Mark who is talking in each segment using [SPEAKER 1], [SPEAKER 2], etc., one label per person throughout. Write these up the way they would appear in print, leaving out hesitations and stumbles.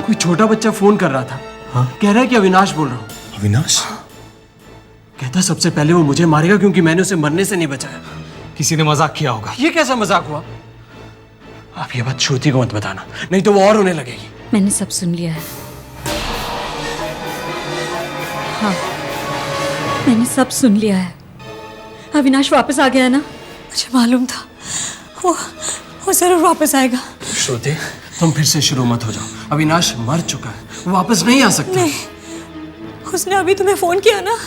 [SPEAKER 1] कोई छोटा बच्चा फोन कर रहा था। हाँ? कह रहा है कि अविनाश बोल रहा हूँ।
[SPEAKER 2] अविनाश?
[SPEAKER 1] कहता सबसे पहले वो मुझे मारेगा क्योंकि मैंने उसे मरने से नहीं बचाया।
[SPEAKER 2] किसी ने मजाक किया होगा।
[SPEAKER 1] ये कैसा मजाक हुआ? आप ये बात श्रुति को मत बताना, नहीं तो वो और होने लगेगी।
[SPEAKER 3] मैंने सब सुन लिया है। हाँ, मैंने सब सुन लिया है। अविनाश वापस आ गया ना? मुझे मालूम था वो जरूर वापस आएगा।
[SPEAKER 1] श्रुति, तुम फिर से शुरू मत हो जाओ। अविनाश मर चुका है, वो वापस नहीं आ सकता।
[SPEAKER 3] नहीं, उसने अभी तुम्हें फोन किया ना?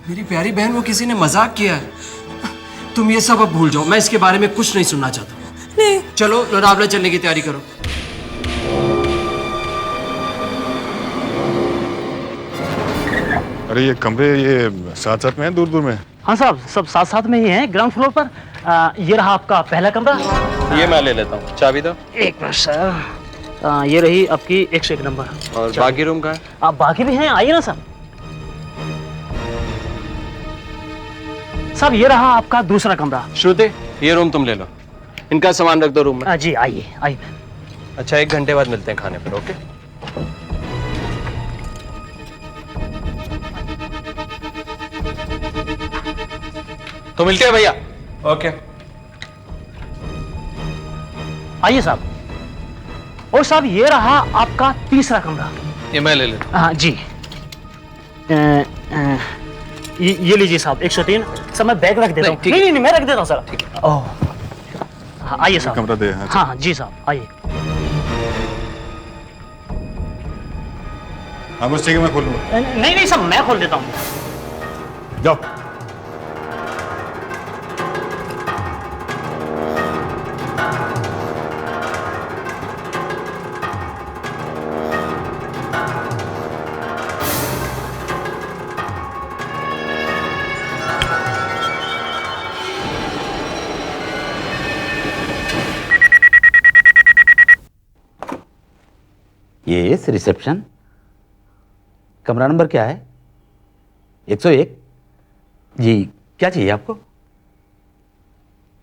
[SPEAKER 1] मेरी प्यारी बहन, वो किसी ने मजाक किया है। तुम ये सब अब भूल जाओ, मैं इसके बारे में कुछ नहीं सुनना चाहता।
[SPEAKER 3] नहीं।
[SPEAKER 1] चलो लोनावला चलने की तैयारी करो।
[SPEAKER 4] अरे ये कमरे ये साथ साथ में हैं, दूर दूर में?
[SPEAKER 5] हाँ साहब, सब साथ साथ में ही हैं, ग्राउंड फ्लोर पर। ये रहा आपका पहला कमरा।
[SPEAKER 6] ये मैं ले लेता हूँ, चाबी दो।
[SPEAKER 5] एक मिनट सर। ये रही आपकी 101 नंबर।
[SPEAKER 6] और बाकी रूम का है?
[SPEAKER 5] आप बाकी भी हैं, आइए ना सर। साहब ये रहा आपका दूसरा कमरा।
[SPEAKER 6] श्रुति, ये रूम तुम ले लो, इनका सामान रख दो रूम में।
[SPEAKER 5] जी आइए आइए।
[SPEAKER 6] अच्छा, 1 घंटे बाद मिलते हैं खाने पर, ओके? तो मिलते हैं भैया। ओके।
[SPEAKER 5] आइए साहब। और साहब ये रहा आपका तीसरा कमरा।
[SPEAKER 6] ये मैं ले लेता हूँ।
[SPEAKER 5] हाँ जी। ये लीजिए साहब, 103। सर मैं बैग रख देता हूँ। नहीं, मैं रख देता हूँ सर। ठीक है। ओह, हाँ, आइए साहब।
[SPEAKER 4] कमरा दे।
[SPEAKER 5] हाँ हाँ जी साहब, आइए।
[SPEAKER 4] हाँ बस ठीक है, मैं खोल लूँगा।
[SPEAKER 5] नहीं नहीं साहब, मैं खोल देता हूँ।
[SPEAKER 4] जाओ।
[SPEAKER 7] Yes, reception. कमरा नंबर क्या है? 101। जी, क्या चाहिए आपको?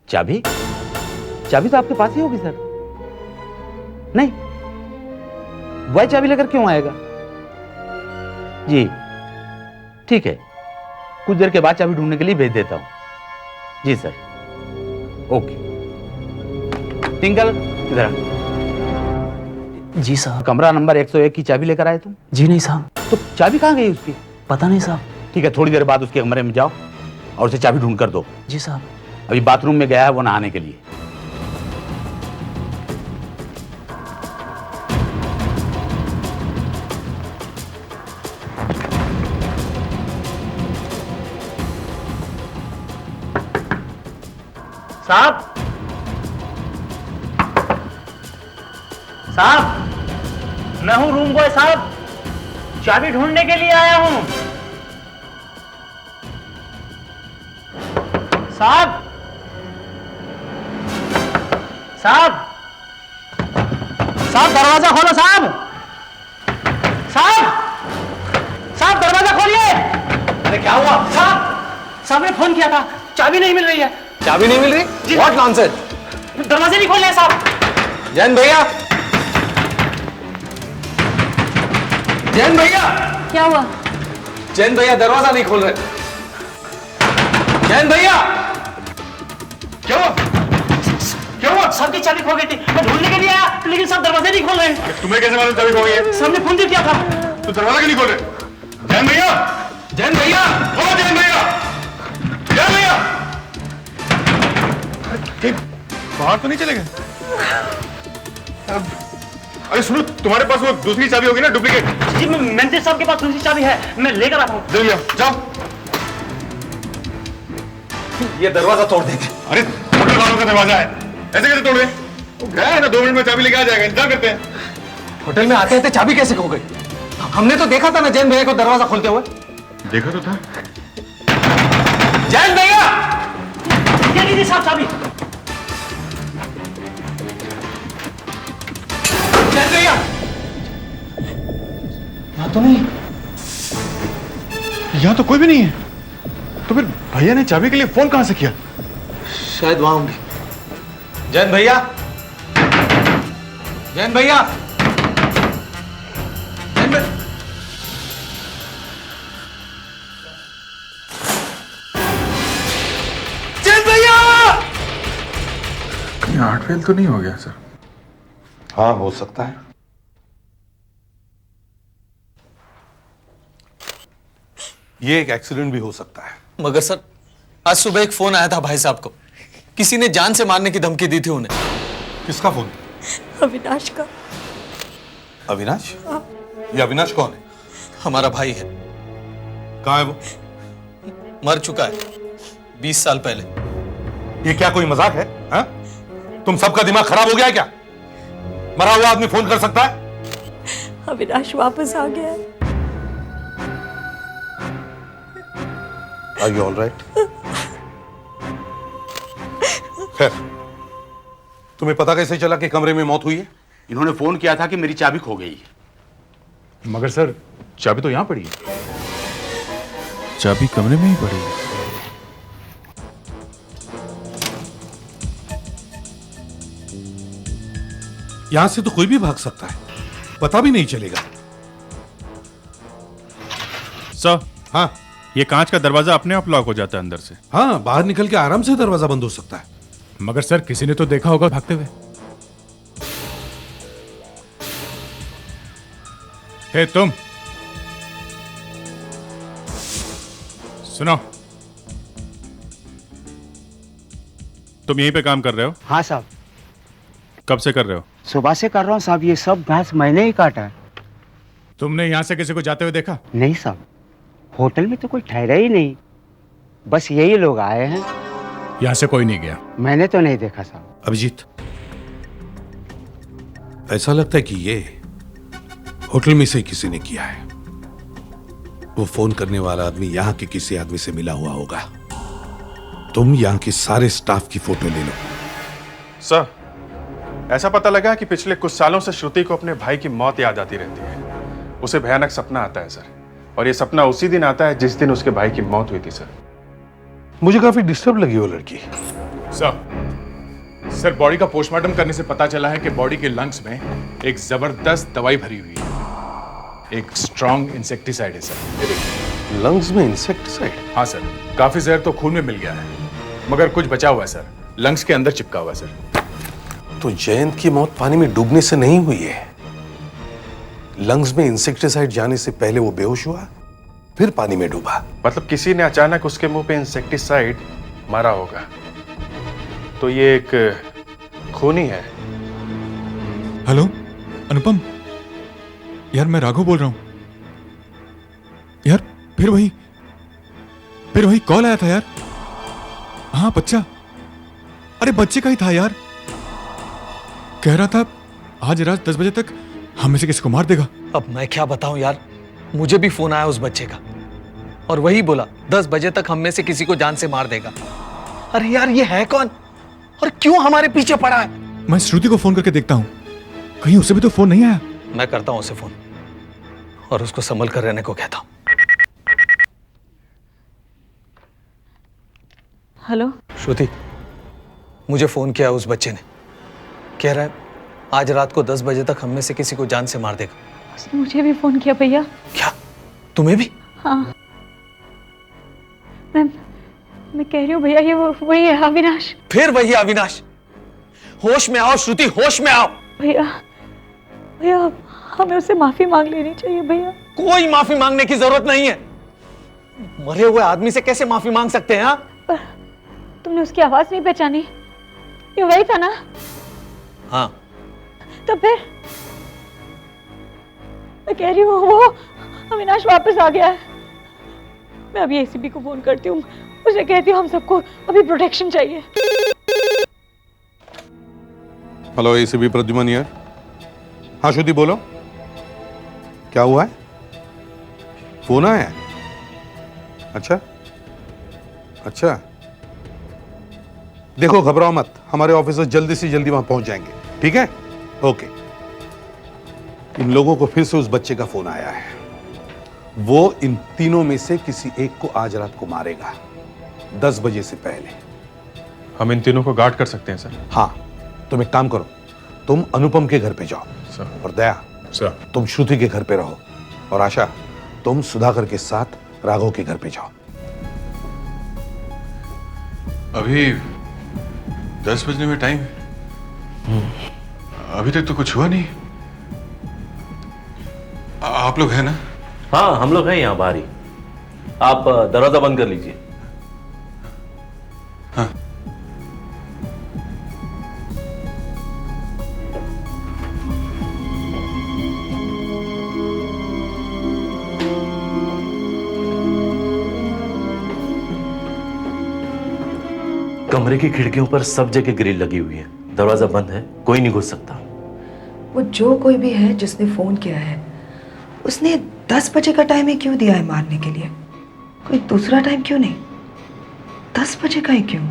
[SPEAKER 7] चाबी? चाबी तो आपके पास ही होगी सर। नहीं, वह चाबी लेकर क्यों आएगा? जी ठीक है, कुछ देर के बाद चाबी ढूंढने के लिए भेज देता हूं। जी सर, ओके। टिंकल इधर आ।
[SPEAKER 5] जी साहब।
[SPEAKER 7] कमरा नंबर 101 की चाबी लेकर आए तुम?
[SPEAKER 5] जी नहीं साहब।
[SPEAKER 7] तो चाबी कहाँ गई उसकी?
[SPEAKER 5] पता नहीं साहब।
[SPEAKER 7] ठीक है, थोड़ी देर बाद उसके कमरे में जाओ और उसे चाबी ढूंढ कर दो।
[SPEAKER 5] जी साहब।
[SPEAKER 7] अभी बाथरूम में गया है वो नहाने के लिए।
[SPEAKER 5] साहब, साहब, मैं हूं रूम बॉय साहब, चाबी ढूंढने के लिए आया हूं। साहब, साहब, साहब दरवाजा खोलो साहब। साहब, साहब दरवाजा खोलिए।
[SPEAKER 6] अरे क्या हुआ?
[SPEAKER 5] साहब ने फोन किया था, चाबी नहीं मिल रही है।
[SPEAKER 6] चाबी नहीं मिल रही? What nonsense!
[SPEAKER 5] दरवाजे नहीं खोल रहे साहब।
[SPEAKER 6] जैन भैया, जैन भैया,
[SPEAKER 3] क्या हुआ?
[SPEAKER 6] जैन भैया दरवाजा नहीं खोल रहे। जैन भैया,
[SPEAKER 4] क्या हुआ? क्या हुआ?
[SPEAKER 5] साहब की चाबी खो गई थी, मैं ढूंढने के लिए आया, लेकिन सब दरवाजे नहीं खोल रहे हैं।
[SPEAKER 4] तुम्हें कैसे मालूम चाबी खो गई है?
[SPEAKER 5] साहब ने फोन किया था।
[SPEAKER 4] तो दरवाजा क्यों नहीं खोल रहे? जैन भैया,
[SPEAKER 6] जैन भैया,
[SPEAKER 4] ओ जैन भैया, जैन भैया, अरे बाहर तो नहीं चले गए? अरे सुनो, तुम्हारे पास वो दूसरी चाबी होगी ना, डुप्लीकेट?
[SPEAKER 5] जी मैनेजर साहब के पास दूसरी चाबी है, मैं लेकर आता हूँ।
[SPEAKER 4] दे लिया, जाओ।
[SPEAKER 6] ये दरवाजा तोड़ देंगे।
[SPEAKER 4] अरे होटल वालों का दरवाजा है, ऐसे कैसे तोड़ गए? वो गया है ना, 2 मिनट में चाबी लेके आ जाएगा, इंतजार करते हैं।
[SPEAKER 6] होटल में आते आते चाबी कैसे खो गई? हमने तो देखा था ना जैन भैया को दरवाजा खोलते हुए।
[SPEAKER 4] देखा तो था।
[SPEAKER 6] जैन भैया,
[SPEAKER 5] ये लीजिए साहब चाबी।
[SPEAKER 6] जैन भैया,
[SPEAKER 4] यहाँ तो नहीं, यहाँ तो कोई भी नहीं है। तो फिर भैया ने चाबी के लिए फोन कहां से किया?
[SPEAKER 6] शायद वहां होंगे। जैन भैया, जैन भैया,
[SPEAKER 4] फेल तो नहीं हो गया सर?
[SPEAKER 8] हाँ, हो सकता है। ये एक एक्सीडेंट भी हो सकता है।
[SPEAKER 2] मगर सर, आज सुबह एक फोन आया था भाई साहब को, किसी ने जान से मारने की धमकी दी थी उन्हें।
[SPEAKER 8] किसका फोन?
[SPEAKER 3] अविनाश का।
[SPEAKER 8] अविनाश? ये अविनाश कौन है?
[SPEAKER 2] हमारा भाई है,
[SPEAKER 8] कहाँ है वो?
[SPEAKER 2] मर चुका है 20 साल पहले।
[SPEAKER 8] ये क्या कोई मजाक है? हा? तुम सबका दिमाग खराब हो गया है क्या? मरा हुआ आदमी फोन कर सकता है?
[SPEAKER 3] अविनाश वापस आ गया है।
[SPEAKER 8] Are you all right? खैर, तुम्हें पता कैसे चला कि कमरे में मौत हुई है?
[SPEAKER 9] इन्होंने फोन किया था कि मेरी चाबी खो गई।
[SPEAKER 4] मगर सर, चाबी तो यहां पड़ी है। चाबी कमरे में ही पड़ी है।
[SPEAKER 8] यहां से तो कोई भी भाग सकता है, पता भी नहीं चलेगा।
[SPEAKER 4] सर,
[SPEAKER 8] हाँ
[SPEAKER 4] ये कांच का दरवाजा अपने आप लॉक हो जाता है अंदर से।
[SPEAKER 8] हाँ, बाहर निकल के आराम से दरवाजा बंद हो सकता है।
[SPEAKER 4] मगर सर, किसी ने तो देखा होगा भागते हुए। हे तुम, सुनो, तुम यहीं पे काम कर रहे हो?
[SPEAKER 9] हाँ साहब,
[SPEAKER 4] कब से कर रहे हो?
[SPEAKER 9] सुबह से कर रहा हूँ साहब। ये सब घास मैंने ही काटा है।
[SPEAKER 4] तुमने यहां से किसी को जाते हुए देखा?
[SPEAKER 9] नहीं साहब, होटल में तो कोई ठहरा ही नहीं, बस यही लोग आए हैं।
[SPEAKER 4] यहां से कोई नहीं गया?
[SPEAKER 9] मैंने तो नहीं देखा साहब।
[SPEAKER 8] अभिजीत, ऐसा लगता है कि ये होटल में से किसी ने किया है। वो फोन करने वाला आदमी यहां के किसी आदमी से मिला हुआ होगा। तुम यहां के सारे स्टाफ की फोटो ले लो।
[SPEAKER 10] सर, ऐसा पता लगा कि पिछले कुछ सालों से श्रुति को अपने भाई की मौत याद आती रहती है। उसे भयानक सपना आता है सर, और ये सपना उसी दिन आता है जिस दिन उसके भाई की मौत हुई थी सर।
[SPEAKER 8] मुझे काफी डिस्टर्ब लगी वो लड़की।
[SPEAKER 4] सर, बॉडी का पोस्टमार्टम करने से पता चला है कि बॉडी के लंग्स में एक जबरदस्त दवाई भरी हुई है। एक स्ट्रॉन्ग इंसेक्टिसाइड है सर। ये देखिए।
[SPEAKER 8] लंग्स में इंसेक्टिसाइड?
[SPEAKER 4] हाँ सर, काफी जहर तो खून में मिल गया है, मगर कुछ बचा हुआ है सर, लंग्स के अंदर चिपका हुआ है सर।
[SPEAKER 8] तो जयंत की मौत पानी में डूबने से नहीं हुई है। लंग्स में इंसेक्टिसाइड जाने से पहले वो बेहोश हुआ, फिर पानी में डूबा।
[SPEAKER 10] मतलब किसी ने अचानक उसके मुंह पे इंसेक्टिसाइड मारा होगा। तो ये एक खूनी है।
[SPEAKER 11] हेलो अनुपम, यार मैं राघव बोल रहा हूं। यार फिर वही कॉल आया था यार। हाँ बच्चा, अरे बच्चे का ही था यार। कह रहा था आज रात 10 बजे तक हम में से किसी को मार देगा।
[SPEAKER 2] अब मैं क्या बताऊं यार, मुझे भी फोन आया उस बच्चे का, और वही बोला 10 बजे तक हम में से किसी को जान से मार देगा। अरे यार, ये है कौन और क्यों हमारे पीछे पड़ा है?
[SPEAKER 11] मैं श्रुति को फोन करके देखता हूं, कहीं उसे भी तो फोन नहीं आया।
[SPEAKER 2] मैं करता हूं उसे फोन और उसको संभल कर रहने को कहता हूं।
[SPEAKER 3] हेलो
[SPEAKER 2] श्रुति, मुझे फोन किया उस बच्चे ने, कह रहा है आज रात को 10 बजे तक हम में से किसी को जान से मार देगा।
[SPEAKER 3] उसने मुझे भी फोन किया भैया।
[SPEAKER 2] क्या, तुम्हें भी?
[SPEAKER 3] हाँ, मैं कह रही हूँ भैया, ये वही है अविनाश।
[SPEAKER 2] फिर वही अविनाश? होश में आओ श्रुति, होश में आओ।
[SPEAKER 3] भैया हमें उससे माफी मांग लेनी चाहिए भैया।
[SPEAKER 2] कोई माफी मांगने की जरूरत नहीं है। मरे हुए आदमी से कैसे माफी मांग सकते हैं?
[SPEAKER 3] पर तुमने उसकी आवाज नहीं पहचानी? ये वही था ना?
[SPEAKER 2] हाँ।
[SPEAKER 3] तो फिर मैं कह रही हूँ वो अविनाश वापस आ गया है। मैं अभी एसीपी को फोन करती हूँ, उसे कहती हूँ हम सबको अभी प्रोटेक्शन चाहिए।
[SPEAKER 8] हेलो एसीपी प्रद्युमन यार। हाँ श्रुति बोलो, क्या हुआ है? फोन आया है? अच्छा, देखो घबराओ मत, हमारे ऑफिसर जल्दी से जल्दी वहां पहुंच जाएंगे, ठीक है? ओके। इन लोगों को फिर से उस बच्चे का फोन आया है। वो इन तीनों में से किसी एक को आज रात को मारेगा 10 बजे से पहले।
[SPEAKER 10] हम इन तीनों को गार्ड कर सकते हैं सर?
[SPEAKER 8] हाँ, तुम एक काम करो, तुम अनुपम के घर पे जाओ
[SPEAKER 10] सर।
[SPEAKER 8] और दया
[SPEAKER 10] सर,
[SPEAKER 8] तुम श्रुति के घर पे रहो, और आशा तुम सुधाकर के साथ राघव के घर पे जाओ।
[SPEAKER 4] अभी 10 बजने में टाइम है। अभी तक तो कुछ हुआ नहीं। आप लोग हैं ना?
[SPEAKER 12] हाँ, हम लोग हैं यहाँ बाहर ही। आप दरवाजा बंद कर लीजिए।
[SPEAKER 4] हाँ।
[SPEAKER 12] कमरे की खिड़कियों पर सब जगह ग्रिल लगी हुई है। दरवाजा बंद है, कोई नहीं घुस सकता।
[SPEAKER 13] वो जो कोई भी है जिसने फोन किया है, उसने 10 बजे का टाइम ही क्यों दिया है मारने के लिए? कोई दूसरा टाइम क्यों नहीं? 10 बजे का ही क्यों?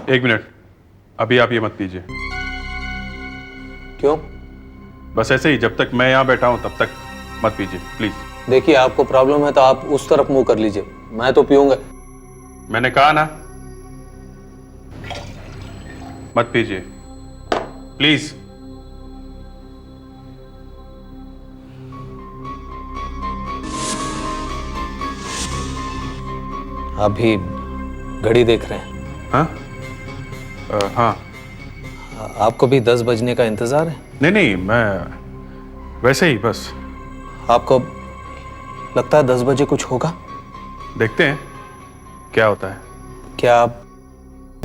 [SPEAKER 10] 1 मिनट, अभी आप ये मत कीजिए।
[SPEAKER 2] क्यों?
[SPEAKER 10] बस ऐसे ही, जब तक मैं यहाँ बैठा हूँ तब तक मत पीजिए प्लीज।
[SPEAKER 2] देखिए, आपको प्रॉब्लम है तो आप उस तरफ मुंह कर लीजिए, मैं तो पीऊंगा।
[SPEAKER 10] मैंने कहा ना मत पीजिए प्लीज।
[SPEAKER 2] आप भी घड़ी देख रहे हैं?
[SPEAKER 10] हाँ हाँ।
[SPEAKER 2] आपको भी 10 बजने का इंतजार है?
[SPEAKER 10] नहीं नहीं, मैं वैसे ही बस।
[SPEAKER 2] आपको लगता है 10 बजे कुछ होगा?
[SPEAKER 10] देखते हैं क्या होता है।
[SPEAKER 2] क्या आप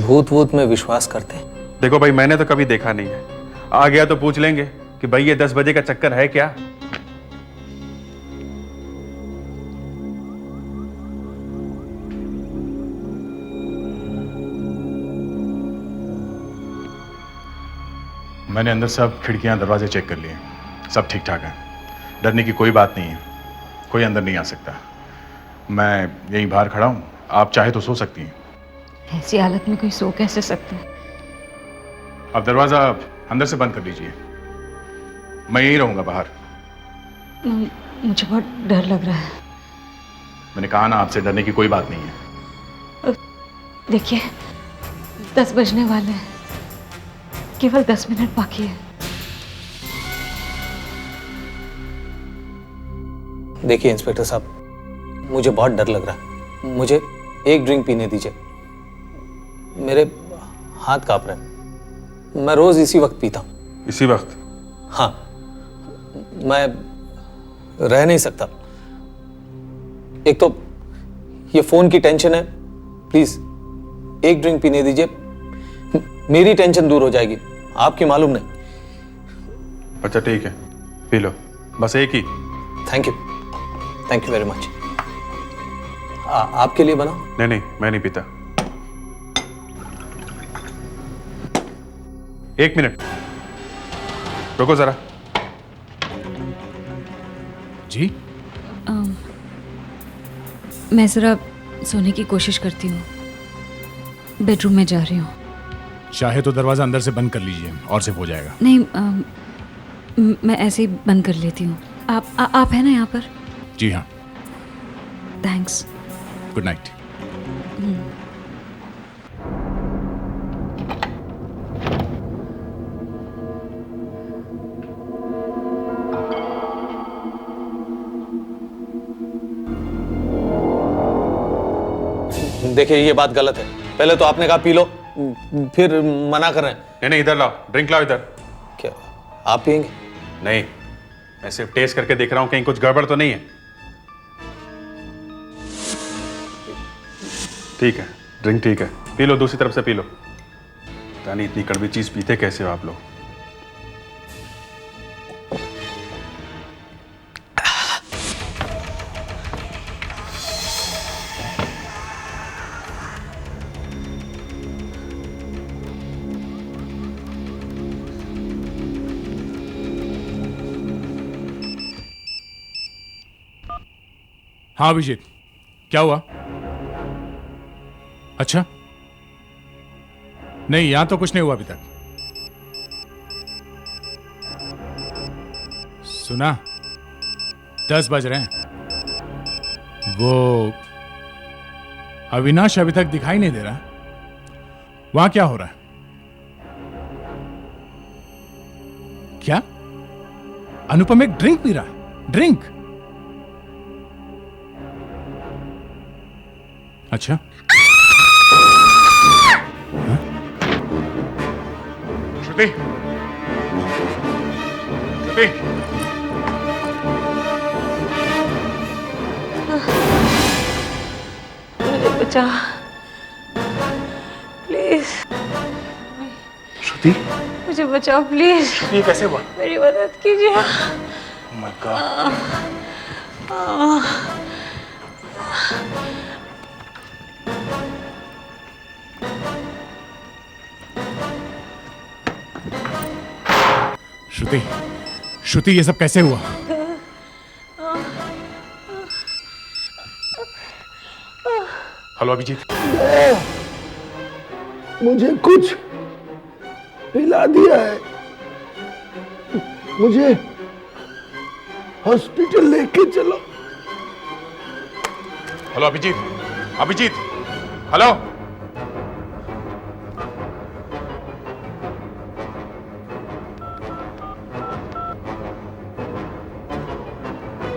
[SPEAKER 2] भूत वूत में विश्वास करते हैं?
[SPEAKER 10] देखो भाई, मैंने तो कभी देखा नहीं है। आ गया तो पूछ लेंगे कि भाई ये 10 बजे का चक्कर है क्या।
[SPEAKER 4] मैंने अंदर सब खिड़कियां दरवाजे चेक कर लिए, सब ठीक ठाक है। डरने की कोई बात नहीं है, कोई अंदर नहीं आ सकता। मैं यहीं बाहर खड़ा हूं, आप चाहे तो सो सकती हैं।
[SPEAKER 3] ऐसी हालत में कोई सो कैसे सकता है?
[SPEAKER 4] आप दरवाजा अंदर से बंद कर लीजिए, मैं यहीं रहूंगा बाहर।
[SPEAKER 3] मुझे बहुत डर लग रहा है।
[SPEAKER 4] मैंने कहा ना, आपसे डरने की कोई बात नहीं है।
[SPEAKER 3] देखिए, 10 बजने वाले हैं, केवल 10 मिनट बाकी है।
[SPEAKER 2] देखिए इंस्पेक्टर साहब, मुझे बहुत डर लग रहा है। मुझे एक ड्रिंक पीने दीजिए, मेरे हाथ कांप रहे हैं। मैं रोज इसी वक्त पीता हूँ।
[SPEAKER 10] इसी वक्त?
[SPEAKER 2] हाँ, मैं रह नहीं सकता। एक तो ये फोन की टेंशन है। प्लीज एक ड्रिंक पीने दीजिए, मेरी टेंशन दूर हो जाएगी, आपकी मालूम नहीं।
[SPEAKER 10] अच्छा ठीक है, पी लो, बस एक ही।
[SPEAKER 2] Thank you very much. आपके लिए बना?
[SPEAKER 10] नहीं नहीं, मैं नहीं पीता। 1 मिनट रुको जरा।
[SPEAKER 11] जी?
[SPEAKER 3] मैं जरा सोने की कोशिश करती हूँ, बेडरूम में जा रही हूँ।
[SPEAKER 11] चाहे तो दरवाजा अंदर से बंद कर लीजिए और सिर्फ हो जाएगा।
[SPEAKER 3] नहीं, मैं ऐसे ही बंद कर लेती हूँ। आप है ना यहाँ पर?
[SPEAKER 11] जी हाँ। थैंक्स। Good night.
[SPEAKER 2] देखिए, ये बात गलत है। पहले तो आपने कहा पी लो, फिर मना कर रहे हैं।
[SPEAKER 10] नहीं नहीं, इधर लाओ, ड्रिंक लाओ इधर।
[SPEAKER 2] क्या आप पियेंगे?
[SPEAKER 10] नहीं, मैं सिर्फ टेस्ट करके देख रहा हूं कहीं कुछ गड़बड़ तो नहीं है। ठीक है, ड्रिंक ठीक है, पी लो, दूसरी तरफ से पी लो। पता नहीं इतनी कड़वी चीज पीते कैसे हो आप लोग।
[SPEAKER 11] हाँ अभिजीत, क्या हुआ? अच्छा, नहीं यहां तो कुछ नहीं हुआ अभी तक। सुना, 10 बज रहे हैं। वो अविनाश अभी तक दिखाई नहीं दे रहा। वहां क्या हो रहा है? क्या अनुपम एक ड्रिंक पी रहा है? ड्रिंक? अच्छा,
[SPEAKER 4] श्रुति, श्रुति,
[SPEAKER 3] मुझे बचा, प्लीज।
[SPEAKER 4] श्रुति,
[SPEAKER 3] मुझे बचाओ प्लीज।
[SPEAKER 4] ये कैसे हुआ?
[SPEAKER 3] मेरी मदद कीजिए।
[SPEAKER 4] Oh my God.
[SPEAKER 11] श्रुति, श्रुति, ये सब कैसे हुआ?
[SPEAKER 4] हेलो अभिजीत।
[SPEAKER 14] मुझे कुछ पिला दिया है, मुझे हॉस्पिटल लेके चलो।
[SPEAKER 4] Hello Abhijeet, Abhijeet, hello.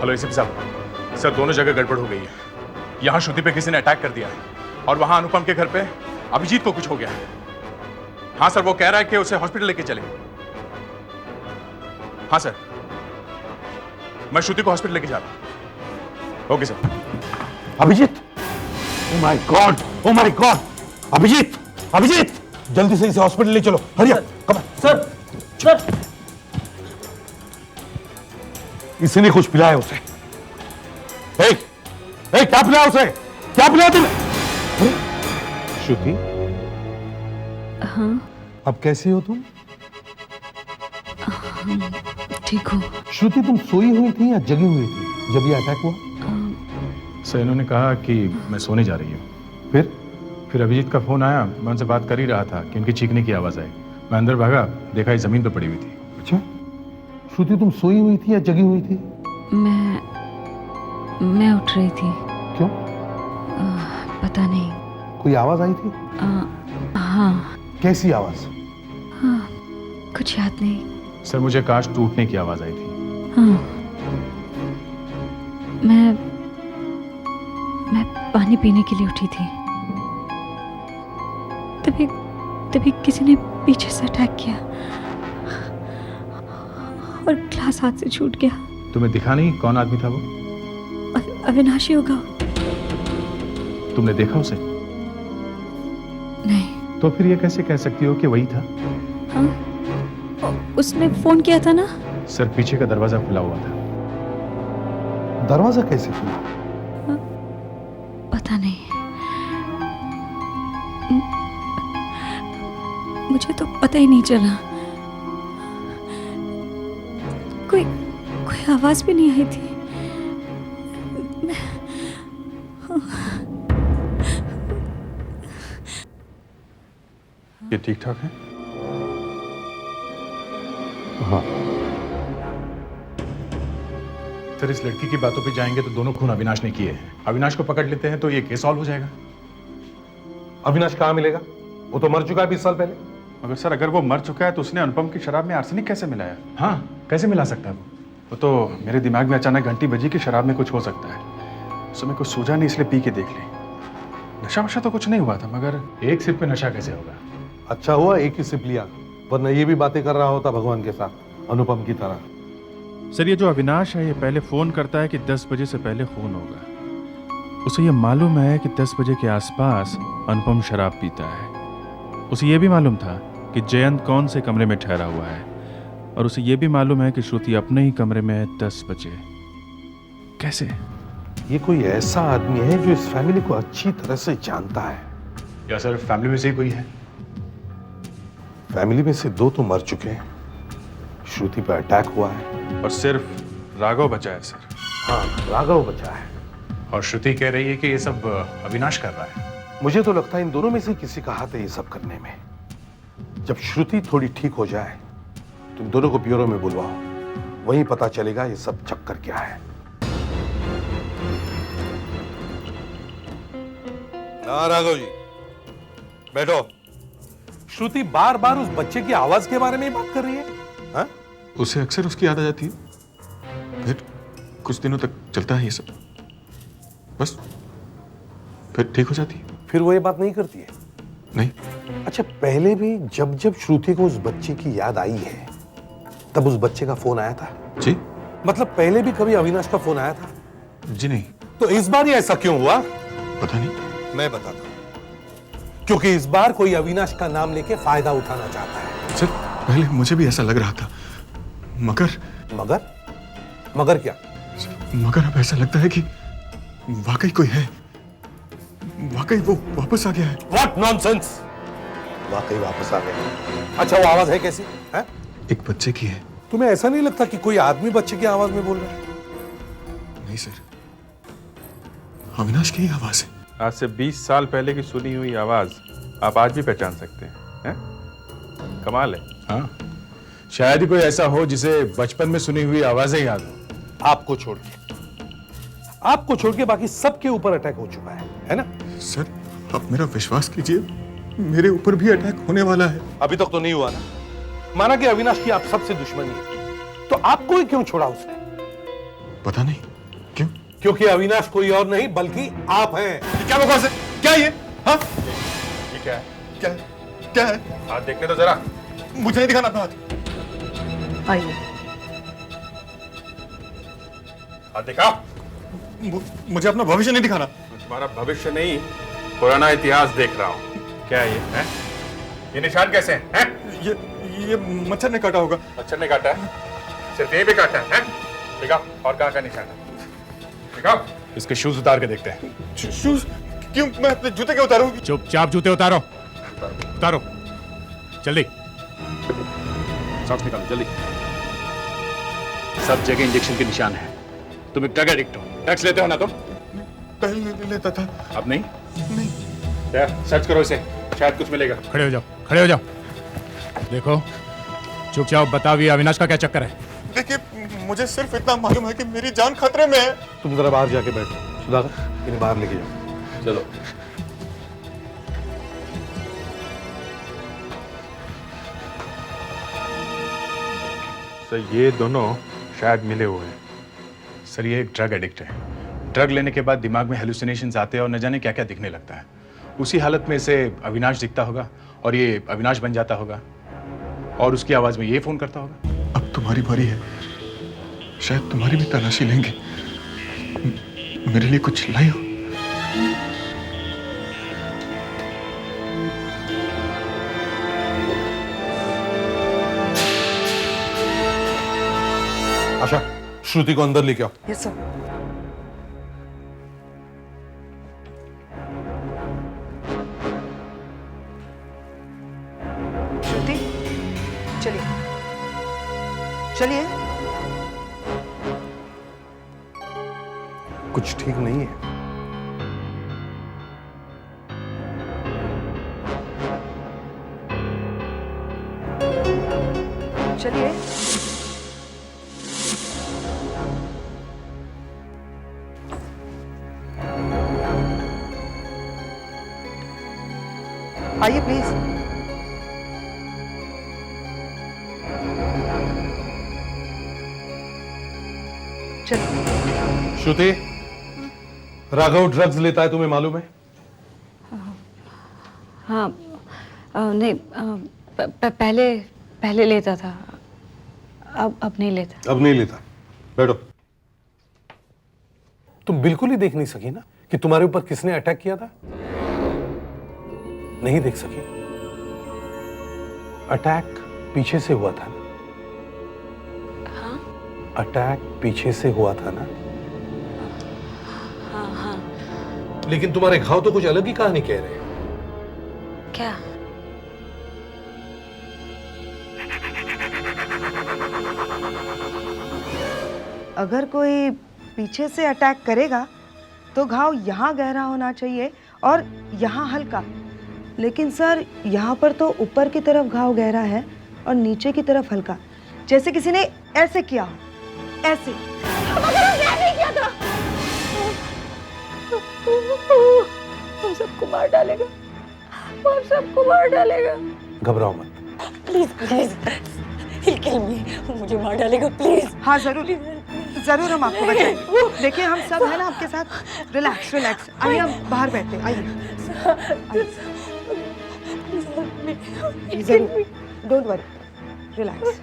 [SPEAKER 4] Hello ACP साहब, सर दोनों जगह गड़बड़ हो गई है। यहाँ श्रुति पे किसी ने अटैक कर दिया है और वहां अनुपम के घर पे अभिजीत को कुछ हो गया है। हाँ सर, वो कह रहा है कि उसे हॉस्पिटल लेके चले। हाँ सर, मैं श्रुति को हॉस्पिटल लेके जा रहा हूं। Okay sir.
[SPEAKER 8] Abhijeet, oh my god, oh my god, Abhijeet, Abhijeet, जल्दी से इसे हॉस्पिटल ले चलो, हरिया, कम ऑन।
[SPEAKER 5] सर, सर,
[SPEAKER 8] इसी ने कुछ पिलाया उसे। क्या पिलाया उसे? क्या पिलाया तुमने? श्रुति,
[SPEAKER 3] हाँ,
[SPEAKER 8] अब कैसी हो तुम?
[SPEAKER 3] ठीक हो।
[SPEAKER 8] श्रुति, तुम सोई हुई थी या जगी हुई थी जब ये अटैक हुआ?
[SPEAKER 4] सर इन्होंने कहा कि मैं सोने जा रही हूँ। फिर अभिजीत का फोन आया, मैं उनसे बात कर ही रहा था कि उनकी चीखने की आवाज आई। मैं अंदर भागा, देखा ये जमीन पर पड़ी हुई थी।
[SPEAKER 8] अच्छा, श्रुति तुम सोई हुई थी या जगी हुई थी?
[SPEAKER 3] मैं उठ रही थी।
[SPEAKER 8] क्यों?
[SPEAKER 3] पता नहीं।
[SPEAKER 8] कोई आवाज आई थी?
[SPEAKER 3] हाँ।
[SPEAKER 8] कैसी आवाज?
[SPEAKER 3] हाँ, कुछ याद नहीं।
[SPEAKER 4] सर मुझे कांच टूटने की आवाज आई थी।
[SPEAKER 3] हाँ, मैं पानी पीने के लिए उठी थी, तभी किसी ने पीछे से अटैक किया और ग्लास हाथ से छूट गया।
[SPEAKER 4] तुम्हें दिखा नहीं कौन आदमी था वो?
[SPEAKER 3] अविनाशी होगा।
[SPEAKER 4] तुमने देखा उसे?
[SPEAKER 3] नहीं।
[SPEAKER 4] तो फिर ये कैसे कह सकती हो कि वही था?
[SPEAKER 3] हाँ, उसने फोन किया था ना।
[SPEAKER 4] सर पीछे का दरवाजा खुला हुआ था।
[SPEAKER 8] दरवाजा कैसे खुला?
[SPEAKER 3] पता नहीं, मुझे तो पता ही नहीं चला। कोई आवाज भी नहीं आई थी।
[SPEAKER 10] ये ठीक ठाक है?
[SPEAKER 8] हाँ।
[SPEAKER 4] सर इस लड़की की बातों पे जाएंगे तो दोनों खून अविनाश ने किए हैं। अविनाश को पकड़ लेते हैं तो ये केस सॉल्व हो जाएगा।
[SPEAKER 8] अविनाश कहाँ मिलेगा? वो तो मर चुका है 20 साल पहले।
[SPEAKER 10] मगर सर अगर वो मर चुका है तो उसने अनुपम की शराब में आर्सेनिक कैसे मिलाया?
[SPEAKER 4] हाँ, कैसे मिला सकता है
[SPEAKER 10] वो तो मेरे दिमाग में अचानक घंटी बजी कि शराब में कुछ हो सकता है। उस समय कुछ सूझा नहीं, इसलिए पी के देख ली। नशा वशा तो कुछ नहीं हुआ था, मगर
[SPEAKER 4] एक सिप पे नशा कैसे होगा?
[SPEAKER 8] अच्छा हुआ एक ही सिप लिया, वरना ये भी बातें कर रहा होता भगवान के साथ, अनुपम की तरह।
[SPEAKER 10] सर ये जो अविनाश है ये पहले फोन करता है कि 10 बजे से पहले खून होगा। उसे ये मालूम है कि 10 बजे के आसपास अनुपम शराब पीता है। उसे ये भी मालूम था कि जयंत कौन से कमरे में ठहरा हुआ है, और उसे ये भी मालूम है कि श्रुति अपने ही कमरे में है 10 बजे। कैसे?
[SPEAKER 8] ये कोई ऐसा आदमी है जो इस फैमिली को अच्छी तरह से जानता है।
[SPEAKER 4] या सर फैमिली में से ही कोई है?
[SPEAKER 8] फैमिली में से 2 तो मर चुके हैं, श्रुति पर अटैक हुआ है
[SPEAKER 10] और सिर्फ राघव बचा है सर।
[SPEAKER 8] हाँ, राघव बचा है।
[SPEAKER 4] और श्रुति कह रही है कि ये सब अविनाश कर रहा है।
[SPEAKER 8] मुझे तो लगता है इन दोनों में से किसी का हाथ है ये सब करने में। जब श्रुति थोड़ी ठीक हो जाए तुम दोनों को ब्यूरो में बुलवाओ, वहीं पता चलेगा ये सब चक्कर क्या है। राघव जी बैठो। श्रुति बार बार उस बच्चे की आवाज के बारे में ही बात कर रही है। हा?
[SPEAKER 10] उसे अक्सर उसकी याद आ जाती है, फिर कुछ दिनों तक चलता है ये सब, बस फिर ठीक हो जाती है।
[SPEAKER 8] फिर वो ये बात नहीं करती है?
[SPEAKER 11] नहीं।
[SPEAKER 8] अच्छा, पहले भी जब जब श्रुति को उस बच्चे की याद आई है तब उस बच्चे का फोन आया था?
[SPEAKER 11] जी।
[SPEAKER 8] मतलब पहले भी कभी अविनाश का फोन आया था?
[SPEAKER 11] जी नहीं।
[SPEAKER 8] तो इस बार ही ऐसा क्यों हुआ?
[SPEAKER 11] पता नहीं।
[SPEAKER 8] मैं बताता हूं। क्योंकि इस बार कोई अविनाश का नाम लेके फायदा उठाना चाहता है।
[SPEAKER 11] सर, पहले मुझे भी ऐसा लग रहा था, मगर
[SPEAKER 8] मगर क्या?
[SPEAKER 11] मगर अब ऐसा लगता है कि वाकई कोई है, वाकई वो वापस आ गया है।
[SPEAKER 8] What nonsense! वाकई वापस आ गया। अच्छा, वो आवाज है कैसी है?
[SPEAKER 11] एक बच्चे की है।
[SPEAKER 8] तुम्हें ऐसा नहीं लगता कि कोई आदमी बच्चे की आवाज में बोल रहा है?
[SPEAKER 11] नहीं सर, अविनाश की ही आवाज है।
[SPEAKER 10] आज से 20 साल पहले की सुनी हुई आवाज आप आज भी पहचान सकते हैं? कमाल है।
[SPEAKER 4] हाँ, शायद ही कोई ऐसा हो जिसे बचपन में सुनी हुई आवाजें याद हो।
[SPEAKER 8] आपको छोड़ के बाकी सबके ऊपर अटैक हो चुका है ना?
[SPEAKER 11] सर, आप मेरा विश्वास कीजिए, मेरे ऊपर भी अटैक होने वाला है।
[SPEAKER 8] अभी तक तो नहीं हुआ ना? माना कि अविनाश की आप सबसे दुश्मनी है, तो आपको ही क्यों छोड़ा उसने?
[SPEAKER 11] पता नहीं क्यों।
[SPEAKER 8] क्योंकि अविनाश कोई और नहीं बल्कि आप हैं।
[SPEAKER 11] क्या बकवास है? क्या ये? हाँ?
[SPEAKER 10] ये क्या है?
[SPEAKER 11] क्या है?
[SPEAKER 10] हाथ देखने तो जरा।
[SPEAKER 11] मुझे नहीं दिखाना अपना हाथ।
[SPEAKER 13] आइए।
[SPEAKER 10] हाथ दिखा।
[SPEAKER 11] मुझे अपना भविष्य नहीं दिखाना।
[SPEAKER 10] तुम्हारा भविष्य नहीं, पुराना इतिहास देख रहा हूँ। क्या है ये? ये निशान कैसे हैं?
[SPEAKER 11] ये मच्छर ने काटा होगा।
[SPEAKER 10] मच्छर ने काटा है? सिर्फ ये भी काटा है? दिखा, और कहाँ का निशान है? दिखा।
[SPEAKER 4] इसके शूज उतार के देखते हैं।
[SPEAKER 11] शूज? क्यों? मैं अपने जूते क्यों उतारूं?
[SPEAKER 4] चुपचाप जूते उतारो। उतारो जल्दी। सॉक्स निकालो जल्दी। सब जगह इंजेक्शन के निशान है। तुम एक ड्रग एडिक्ट हो। ड्रग्स लेते हो ना तुम?
[SPEAKER 11] पहले लेता था।
[SPEAKER 4] अब नहीं?
[SPEAKER 11] नहीं।
[SPEAKER 10] यार, सर्च करो इसे, शायद कुछ मिलेगा।
[SPEAKER 4] खड़े हो जाओ, खड़े हो जाओ। देखो, चुपचाप बताओ ये अविनाश का क्या चक्कर है?
[SPEAKER 11] देखिए, मुझे सिर्फ इतना मालूम है कि मेरी जान खतरे में है।
[SPEAKER 8] तुम जरा बाहर जाके बैठो। सुधाकर, इन्हें बाहर लेके जाओ।
[SPEAKER 10] चलो। सर, ये दोनों शायद मिले हुए हैं।
[SPEAKER 4] सर, ये एक ड्रग एडिक्ट है। ड्रग लेने के बाद दिमाग में हेलुसिनेशंस आते हैं और न जाने क्या क्या दिखने लगता है। उसी हालत में इसे अविनाश दिखता होगा और ये अविनाश बन जाता होगा और उसकी आवाज में ये फोन करता होगा।
[SPEAKER 11] अब तुम्हारी बारी है, शायद तुम्हारी भी तलाशी लेंगे। मेरे लिए कुछ लाई हो?
[SPEAKER 8] आशा, श्रुति को अंदर लेके आओ।
[SPEAKER 13] Yes sir. श्रुति, चलिए चलिए।
[SPEAKER 8] कुछ ठीक नहीं है।
[SPEAKER 13] चलिए। आइए प्लीज। चलिए।
[SPEAKER 8] श्रुति, राघव ड्रग्स लेता है, तुम्हें मालूम है?
[SPEAKER 3] हाँ, नहीं, पहले लेता था, अब नहीं लेता।
[SPEAKER 8] अब नहीं लेता। बैठो। तुम बिल्कुल ही देख नहीं सकी ना कि तुम्हारे ऊपर किसने अटैक किया था? नहीं देख सकी? अटैक पीछे से हुआ था ना?
[SPEAKER 3] हाँ?
[SPEAKER 8] अटैक पीछे से हुआ था ना?
[SPEAKER 3] हाँ।
[SPEAKER 8] लेकिन तुम्हारे घाव तो कुछ अलग ही कहानी कह रहे हैं।
[SPEAKER 3] क्या?
[SPEAKER 13] अगर कोई पीछे से अटैक करेगा तो घाव यहाँ गहरा होना चाहिए और यहाँ हल्का। लेकिन सर, यहाँ पर तो ऊपर की तरफ घाव गहरा है और नीचे की तरफ हल्का, जैसे किसी ने ऐसे किया हो। ऐसे। नहीं किया था। हम सबको मार डालेगा। वो हम सबको मार डालेगा।
[SPEAKER 8] घबराओ मत।
[SPEAKER 3] Please please, he'll kill me. मुझे मार डालेगा, प्लीज।
[SPEAKER 13] हाँ जरूर, जरूर हम आपको बचाएंगे। देखिए, हम सब है ना आपके साथ। Relax relax. आइए, हम बाहर बैठते हैं। आइए। जरूर, डोंट वरी, रिलैक्स।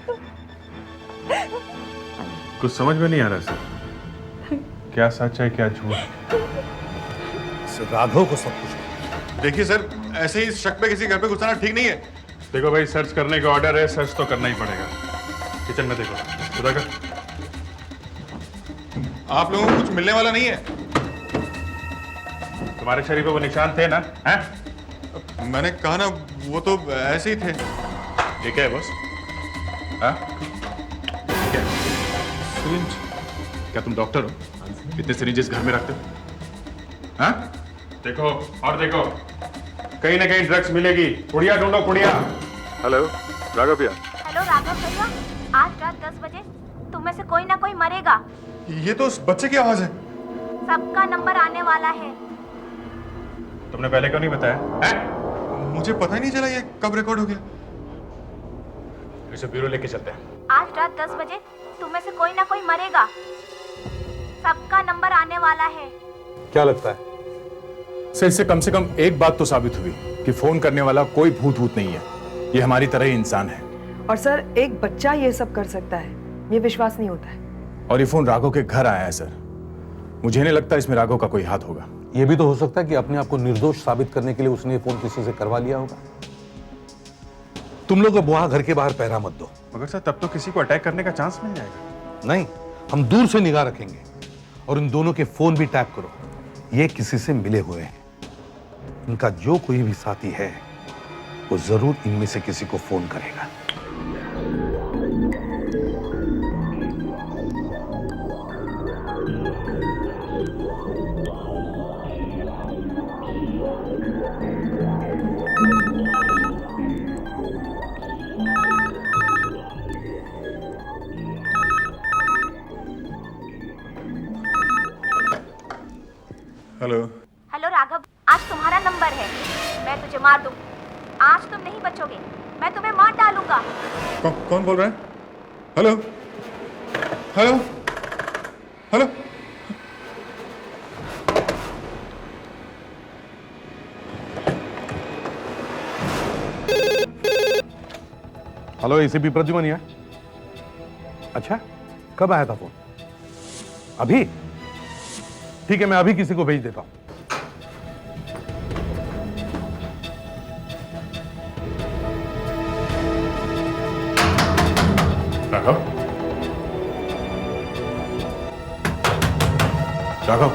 [SPEAKER 10] कुछ समझ में नहीं आ रहा सर, क्या सच है क्या झूठ।
[SPEAKER 8] राघव को सब कुछ।
[SPEAKER 4] देखिए सर, ऐसे ही शक पे किसी घर पे घुसना ठीक नहीं है। देखो भाई, सर्च करने का ऑर्डर है, सर्च तो करना ही पड़ेगा। किचन में देखो, खुदा का आप लोगों को कुछ मिलने वाला नहीं है।
[SPEAKER 10] तुम्हारे शरीर पे वो निशान थे ना? हैं?
[SPEAKER 4] मैंने कहा ना, वो तो ऐसे ही थे।
[SPEAKER 10] ये क्या है बॉस? हाँ? क्या? सिरिंज? क्या तुम डॉक्टर हो? इतने सिरिंजेस घर में रखते हो? हाँ? देखो और देखो, कहीं ना कहीं ड्रग्स मिलेगी। पुड़िया ढूंढो, पुड़िया। हेलो राघव भैया।
[SPEAKER 15] हेलो राघव भैया, आज रात 10 बजे तुम में से कोई ना कोई मरेगा।
[SPEAKER 4] ये तो उस बच्चे की आवाज है।
[SPEAKER 15] सबका नंबर आने वाला है।
[SPEAKER 10] तुमने पहले क्यों नहीं बताया?
[SPEAKER 4] मुझे पता ही नहीं चला ये कब रिकॉर्ड हो गया।
[SPEAKER 10] इसे ब्यूरो लेके चलते हैं।
[SPEAKER 15] आज रात 10 बजे तुम में से कोई ना कोई मरेगा। सबका नंबर आने वाला है।
[SPEAKER 8] क्या लगता है?
[SPEAKER 10] सर, इससे कम से कम एक बात तो साबित हुई कि फोन करने वाला कोई भूत भूत नहीं है, ये हमारी तरह ही इंसान है।
[SPEAKER 13] और सर, एक बच्चा ये सब कर सकता है, ये विश्वास नहीं होता है।
[SPEAKER 10] और ये फोन राघव के घर आया है सर। मुझे नहीं लगता इसमें राघव का कोई हाथ होगा।
[SPEAKER 8] यह भी तो हो सकता है कि अपने आप को निर्दोष साबित करने के लिए उसने ये फोन किसी से करवा लिया होगा। तुम लोग अब वहां घर के बाहर पहरा मत दो।
[SPEAKER 10] मगर सर, तब तो किसी को अटैक करने का चांस मिल जाएगा।
[SPEAKER 8] नहीं, हम दूर से निगाह रखेंगे और इन दोनों के फोन भी टैप करो। ये किसी से मिले हुए हैं। इनका जो कोई भी साथी है वो जरूर इनमें से किसी को फोन करेगा।
[SPEAKER 4] हेलो
[SPEAKER 15] हेलो राघव, आज तुम्हारा नंबर है। मैं तुझे मार दूं। आज तुम नहीं बचोगे, मैं तुम्हें मार डालूंगा।
[SPEAKER 4] कौन बोल रहा है? Hello hello hello.
[SPEAKER 8] Hello, ACP Pradyuman है। अच्छा, कब आया था फोन? अभी? ठीक है, मैं अभी किसी को भेज देता हूं।
[SPEAKER 10] Raghav, Raghav,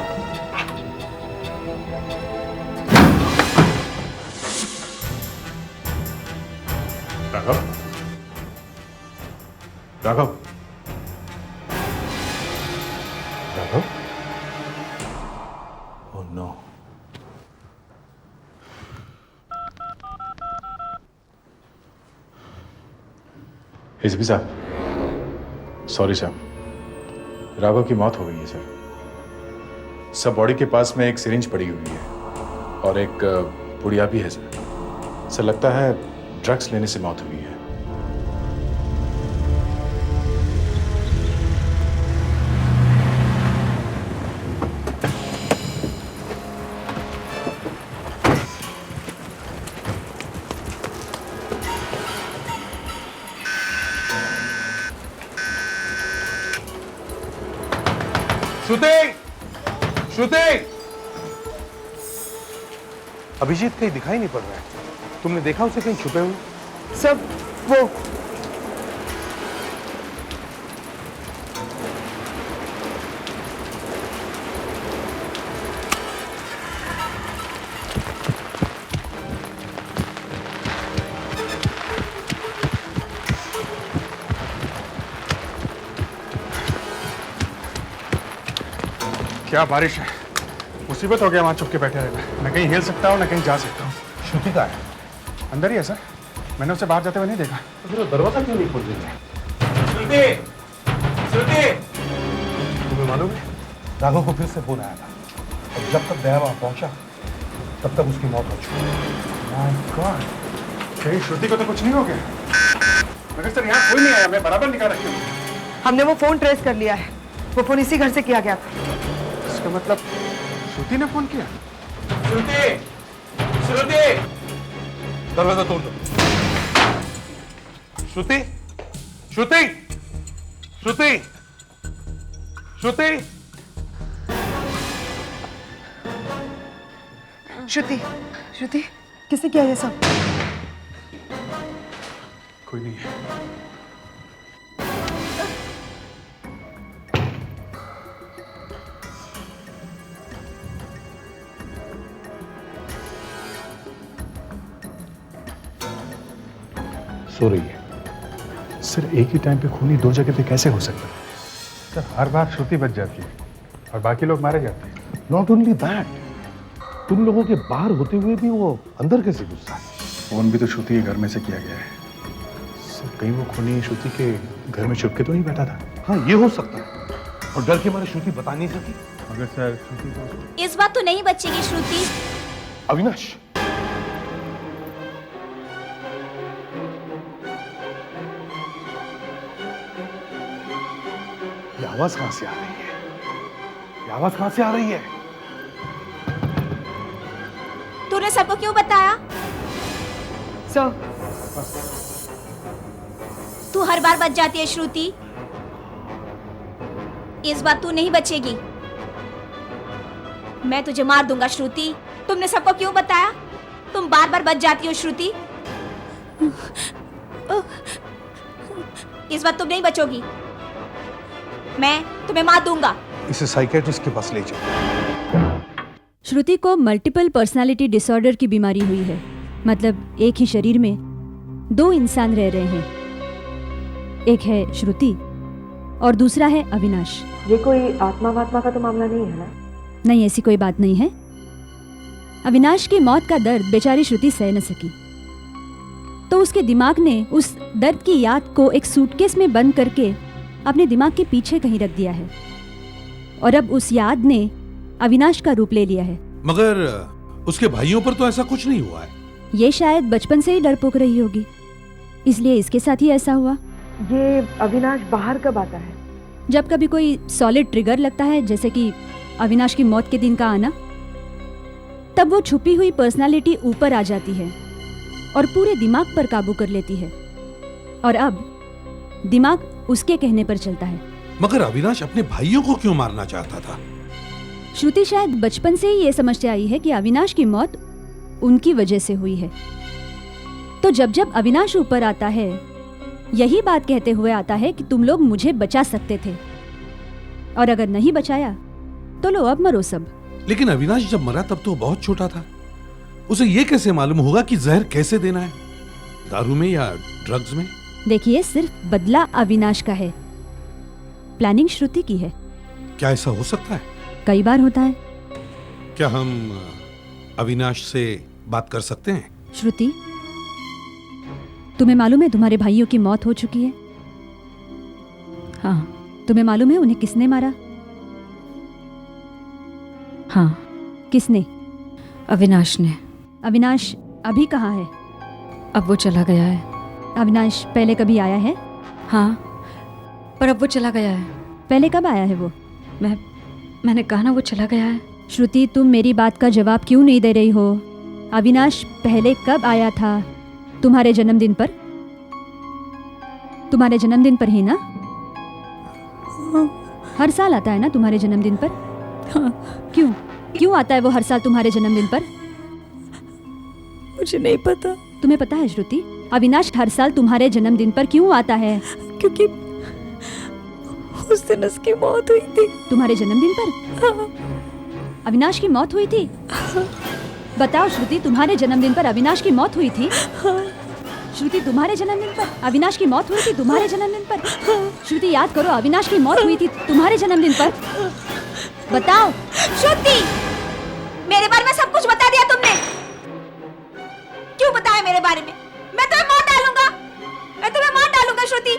[SPEAKER 10] Raghav, Raghav, Raghav. Oh no. SP साहब, सॉरी साहब, राघव की मौत हो गई है सर। सब बॉडी के पास में एक सिरिंज पड़ी हुई है और एक पुड़िया भी है सर। सर, लगता है ड्रग्स लेने से मौत हुई है।
[SPEAKER 8] श्रुति, श्रुति, अभिजीत कहीं दिखाई नहीं पड़ रहा है। तुमने देखा उसे कहीं छुपे हुए?
[SPEAKER 13] सब वो
[SPEAKER 10] क्या बारिश है, मुसीबत हो गया वहां चुप के बैठे रहना। न कहीं हिल सकता हूँ न कहीं जा सकता हूँ।
[SPEAKER 8] श्रुति का है?
[SPEAKER 10] अंदर ही है सर, मैंने उसे बाहर जाते हुए नहीं देखा।
[SPEAKER 8] तो फिर दरवाजा क्यों नहीं खोल रही है?
[SPEAKER 6] श्रुति, श्रुति,
[SPEAKER 8] तुम्हें मालूम है, राघव को फिर से फोन आया था और जब तक दया वहां पहुंचा तब तक उसकी मौत हो चुकी।
[SPEAKER 10] माय गॉड, कहीं श्रुति को तो कुछ नहीं हो गया? मगर सर, यहाँ कोई नहीं आया, मैं बराबर निकाल रखी हूँ।
[SPEAKER 13] हमने वो फोन ट्रेस कर लिया है। वो फोन इसी घर से किया गया था।
[SPEAKER 10] इसका मतलब श्रुति ने फोन किया?
[SPEAKER 6] श्रुति, श्रुति,
[SPEAKER 8] दरवाजा तोड़ दो। श्रुति, श्रुति, श्रुति, श्रुति,
[SPEAKER 13] श्रुति, श्रुति, किसने किया ये सब?
[SPEAKER 10] कोई नहीं है।
[SPEAKER 8] सो रही है।
[SPEAKER 10] सर एक ही टाइम पे खूनी दो जगह पे कैसे हो सकता है? सर हर बार श्रुति बच जाती है और बाकी लोग मारे जाते हैं।
[SPEAKER 8] नॉट ओनली दैट, तुम लोगों के बाहर होते हुए भी वो अंदर कैसे घुसता है?
[SPEAKER 10] फोन भी तो श्रुति के घर में से किया गया है। सर कहीं वो खूनी श्रुति के घर में छुप के तो नहीं बैठा था?
[SPEAKER 8] हाँ, ये हो सकता है। और डर के मारे श्रुति बता नहीं सकी।
[SPEAKER 10] मगर सर श्रुति को
[SPEAKER 15] इस बात तो नहीं बचेगी श्रुति।
[SPEAKER 8] अविनाश, ये आवाज कहां से आ रही है? ये आवाज कहां से आ रही है?
[SPEAKER 15] तूने सबको क्यों बताया? तू हर बार बच जाती है श्रुति। इस बार तू नहीं बचेगी। मैं तुझे मार दूंगा श्रुति। तुमने सबको क्यों बताया? तुम बार बार बच जाती हो श्रुति। इस बार तुम नहीं बचोगी। मैं तुम्हें मार दूंगा।
[SPEAKER 8] इसे साइकियाट्रिस्ट के पास ले जाओ।
[SPEAKER 3] श्रुति को मल्टीपल पर्सनालिटी डिसऑर्डर की बीमारी हुई है। मतलब एक ही शरीर में दो इंसान रह रहे हैं। एक है श्रुति और दूसरा है अविनाश।
[SPEAKER 13] ये कोई आत्मा वात्मा का तो मामला नहीं है ना?
[SPEAKER 3] नहीं, ऐसी कोई बात नहीं है। अविनाश की मौत का दर्द बेचारी श्रुति सह न सकी, तो उसके दिमाग ने उस दर्द की याद को एक सूटकेस में बंद करके अपने दिमाग के पीछे कहीं रख दिया है और अब उस याद ने अविनाश का रूप ले लिया है।
[SPEAKER 8] मगर उसके भाइयों पर तो ऐसा कुछ नहीं हुआ है।
[SPEAKER 3] ये शायद बचपन से ही डरपोक रही होगी, इसलिए इसके साथ ही ऐसा हुआ।
[SPEAKER 13] ये अविनाश बाहर कब आता है?
[SPEAKER 3] जब कभी कोई सॉलिड ट्रिगर लगता है, जैसे कि अविनाश की मौत के दिन का आना, तब वो छुपी हुई पर्सनालिटी ऊपर आ जाती है और पूरे दिमाग पर काबू कर लेती है और अब दिमाग उसके कहने पर चलता है।
[SPEAKER 8] मगर अविनाश अपने भाइयों को क्यों मारना चाहता था?
[SPEAKER 3] श्रुति शायद बचपन से ही ये समझते आई है कि अविनाश की मौत उनकी वजह से हुई है। तो जब जब अविनाश ऊपर आता है, यही बात कहते हुए आता है कि तुम लोग मुझे बचा सकते थे और अगर नहीं बचाया तो लो अब मरो सब।
[SPEAKER 8] लेकिन अविनाश जब मरा तब तो बहुत छोटा था। उसे ये कैसे मालूम होगा कि जहर कैसे देना है, दारू में या ड्रग्स में?
[SPEAKER 3] देखिए, सिर्फ बदला अविनाश का है, प्लानिंग श्रुति की है।
[SPEAKER 8] क्या ऐसा हो सकता है?
[SPEAKER 3] कई बार होता है।
[SPEAKER 8] क्या हम अविनाश से बात कर सकते हैं?
[SPEAKER 3] श्रुति, तुम्हें मालूम है तुम्हारे भाइयों की मौत हो चुकी है? हाँ, तुम्हें मालूम है उन्हें किसने मारा? हाँ, किसने?
[SPEAKER 16] अविनाश ने।
[SPEAKER 3] अविनाश अभी कहाँ है?
[SPEAKER 16] अब वो चला गया है।
[SPEAKER 3] अविनाश पहले कभी आया है?
[SPEAKER 16] हाँ, पर अब वो चला गया है।
[SPEAKER 3] पहले कब आया है वो?
[SPEAKER 16] मैंने कहा ना वो चला गया है।
[SPEAKER 3] श्रुति, तुम मेरी बात का जवाब क्यों नहीं दे रही हो? अविनाश पहले कब आया था? तुम्हारे जन्मदिन पर? तुम्हारे जन्मदिन पर ही ना? हर साल आता है ना तुम्हारे जन्मदिन पर? क्यों क्यों आता है वो हर साल तुम्हारे जन्मदिन पर?
[SPEAKER 16] मुझे नहीं पता।
[SPEAKER 3] तुम्हें पता है श्रुति, अविनाश हर साल तुम्हारे जन्मदिन पर क्यों आता है?
[SPEAKER 16] क्योंकि उस दिन उसकी मौत हुई थी।
[SPEAKER 3] तुम्हारे जन्मदिन पर? हाँ। अविनाश की मौत हुई थी? हाँ। बताओ श्रुति, तुम्हारे जन्मदिन पर अविनाश की मौत हुई थी? हाँ। श्रुति, तुम्हारे जन्मदिन पर अविनाश की मौत हुई थी? तुम्हारे जन्मदिन पर? हाँ। श्रुति, याद करो, अविनाश की मौत हुई थी तुम्हारे जन्मदिन पर? बताओ।
[SPEAKER 15] श्रुति, मेरे बारे में सब कुछ बता दिया तुमने। क्यों बताया मेरे बारे में? मैं तुम्हें मार डालूंगा। मैं तुम्हें मार डालूंगा श्रुति।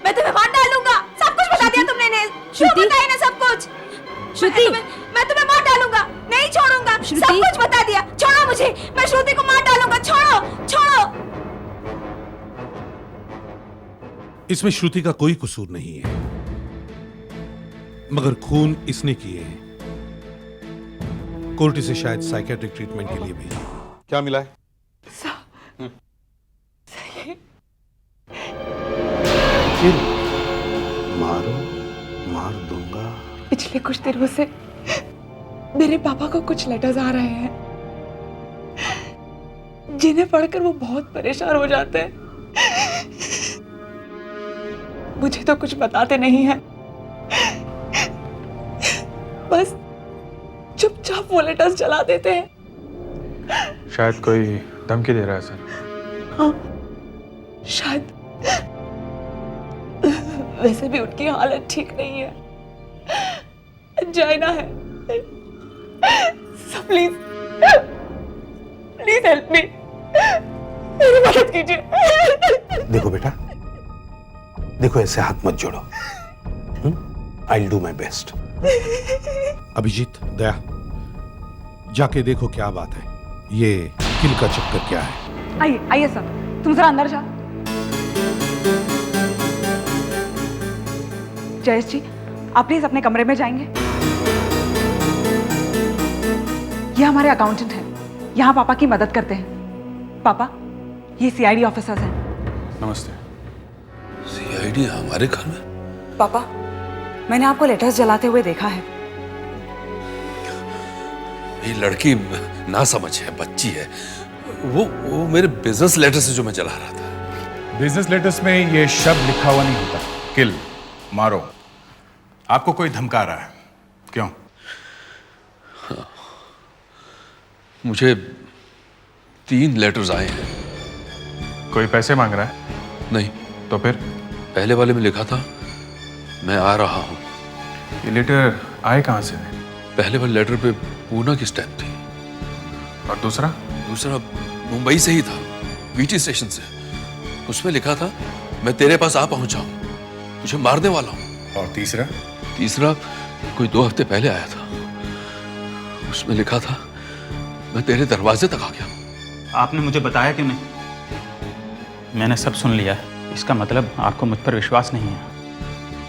[SPEAKER 15] मैं तुम्हें मार डालूंगा। सब कुछ बता दिया तुमने ने। क्यों बताया ना सब कुछ?
[SPEAKER 3] श्रुति,
[SPEAKER 15] मैं तुम्हें मार डालूंगा। नहीं छोड़ूंगा। सब कुछ बता दिया। छोड़ो मुझे। मैं श्रुति को मार डालूंगा। छोड़ो, छोड़ो।
[SPEAKER 8] इसमें श्रुति का कोई कसूर नहीं है, मगर खून इसने किए हैं। कोर्ट इसे शायद साइकियाट्रिक ट्रीटमेंट के लिए भेजा। क्या मिला है?
[SPEAKER 16] सही
[SPEAKER 8] फिर मारो, मार दूंगा।
[SPEAKER 17] पिछले कुछ दिनों से मेरे पापा को कुछ लेटर्स आ रहे हैं जिन्हें पढ़कर वो बहुत परेशान हो जाते हैं। मुझे तो कुछ बताते नहीं हैं, बस चुपचाप वो लेटर्स चला देते हैं।
[SPEAKER 10] शायद कोई धमकी दे रहा है सर।
[SPEAKER 17] हाँ, शायद। वैसे भी उनकी हालत ठीक नहीं है, जाइना है। So please हेल्प मी, मेरी मदद कीजिए।
[SPEAKER 8] देखो बेटा, देखो ऐसे हाथ मत जोड़ो। I will do my best. Abhijeet, Daya, जाके देखो क्या बात है, ये किल का चक्कर क्या है।
[SPEAKER 17] आइए आइए सर, तुम जरा अंदर जाओ। जयेश जी, आप प्लीज अपने कमरे में जाएंगे। ये हमारे अकाउंटेंट हैं, यहाँ पापा की मदद करते हैं। पापा, ये सीआईडी ऑफिसर्स हैं।
[SPEAKER 10] नमस्ते।
[SPEAKER 8] सीआईडी हमारे घर में?
[SPEAKER 17] पापा, मैंने आपको लेटर्स जलाते हुए देखा है।
[SPEAKER 18] ये लड़की ना समझ है, बच्ची है। वो मेरे बिजनेस लेटर से जो मैं जला रहा था।
[SPEAKER 4] बिजनेस लेटर्स में ये शब्द लिखा हुआ नहीं होता, किल, मारो। आपको कोई धमका रहा है, क्यों?
[SPEAKER 18] हाँ। मुझे 3 लेटर्स आए हैं।
[SPEAKER 10] कोई पैसे मांग रहा है?
[SPEAKER 18] नहीं।
[SPEAKER 10] तो फिर?
[SPEAKER 18] पहले वाले में लिखा था मैं आ रहा हूं।
[SPEAKER 10] ये लेटर आए कहां से?
[SPEAKER 18] पहले वाले लेटर पे पूना की स्टैंप थी।
[SPEAKER 10] और दूसरा?
[SPEAKER 18] दूसरा मुंबई से ही था, वीटी स्टेशन से। उसमें लिखा था मैं तेरे पास आ पहुंचा हूं, तुझे मारने वाला हूं।
[SPEAKER 10] और तीसरा?
[SPEAKER 18] तीसरा कोई 2 हफ्ते पहले आया था। उसमें लिखा था मैं तेरे दरवाजे तक आ गया।
[SPEAKER 5] आपने मुझे बताया क्यों नहीं? मैंने सब सुन लिया है। इसका मतलब आपको मुझ पर विश्वास नहीं है।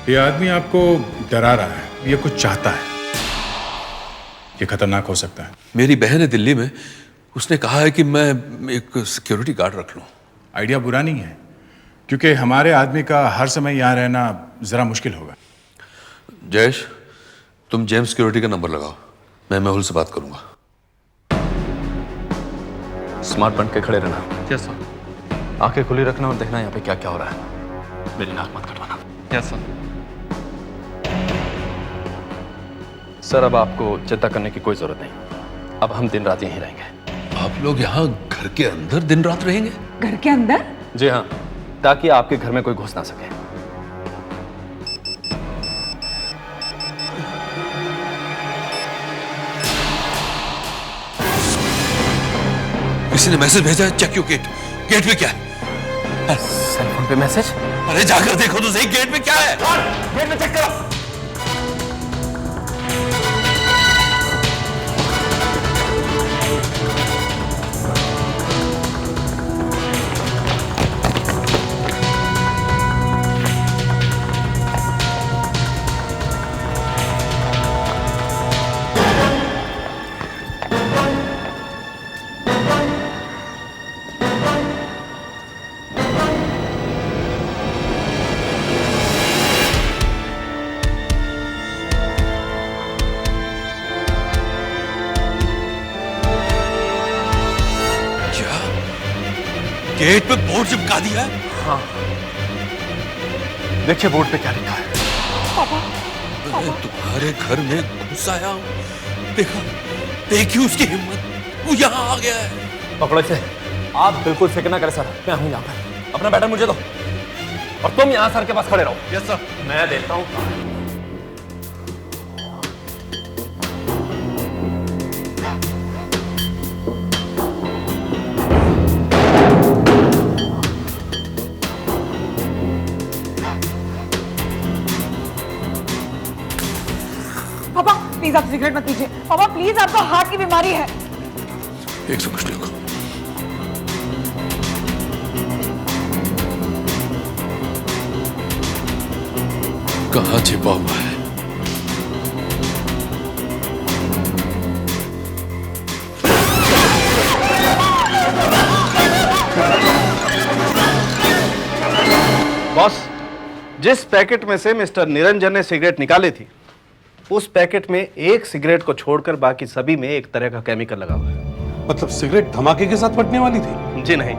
[SPEAKER 4] ये आदमी आपको डरा रहा है, ये कुछ चाहता है। ये खतरनाक हो सकता है।
[SPEAKER 18] मेरी बहन है दिल्ली में, उसने कहा है कि मैं एक सिक्योरिटी गार्ड रख लूं।
[SPEAKER 4] आइडिया बुरा नहीं है, क्योंकि हमारे आदमी का हर समय यहाँ रहना जरा मुश्किल होगा।
[SPEAKER 18] जयेश, तुम जेम्स सिक्योरिटी का नंबर लगाओ, मैं मेहुल से बात करूंगा।
[SPEAKER 12] स्मार्ट बन के खड़े रहना।
[SPEAKER 5] Yes sir.
[SPEAKER 12] आंखें खुली रखना और देखना यहाँ पे क्या क्या हो रहा है।
[SPEAKER 5] मेरी नाक मत कटवाना। Yes sir.
[SPEAKER 12] सर, अब आपको चिंता करने की कोई जरूरत नहीं। अब हम दिन रात यहीं रहेंगे।
[SPEAKER 18] आप लोग यहाँ घर के अंदर दिन रात रहेंगे?
[SPEAKER 17] घर के अंदर?
[SPEAKER 12] जी हाँ, ताकि आपके घर में कोई घुस ना सके।
[SPEAKER 18] किसी ने मैसेज भेजा है, चेक योर गेट। गेट पे क्या है?
[SPEAKER 12] सेल फोन पे मैसेज?
[SPEAKER 18] अरे जाकर देखो तो सही, गेट पे क्या है?
[SPEAKER 12] गेट में चेक करो।
[SPEAKER 18] गेट पे बोर्ड चिपका दिया है?
[SPEAKER 12] हाँ, देखिए बोर्ड पे क्या लिखा है।
[SPEAKER 17] पापा,
[SPEAKER 18] मैं तुम्हारे घर में घुस आया हूं, देखा, देखिए उसकी हिम्मत, वो यहाँ आ गया है।
[SPEAKER 12] पकड़ो इसे। आप बिल्कुल फिक्र ना करें सर, मैं हूं यहाँ पर। अपना बैटन मुझे दो और तुम यहाँ सर के पास खड़े रहो।
[SPEAKER 18] Yes sir.
[SPEAKER 12] मैं देखता हूँ।
[SPEAKER 17] पापा प्लीज आप सिगरेट मत पीजिए। पापा प्लीज, आपको हार्ट की बीमारी है।
[SPEAKER 18] एक सेकंड रुको। कहाँ छिपा हुआ है?
[SPEAKER 12] बॉस,
[SPEAKER 19] जिस पैकेट में से मिस्टर निरंजन ने सिगरेट निकाली थी, उस पैकेट में एक सिगरेट को छोड़कर बाकी सभी में एक तरह का केमिकल लगा हुआ है।
[SPEAKER 8] मतलब सिगरेट धमाके के साथ फटने वाली थी?
[SPEAKER 19] जी नहीं।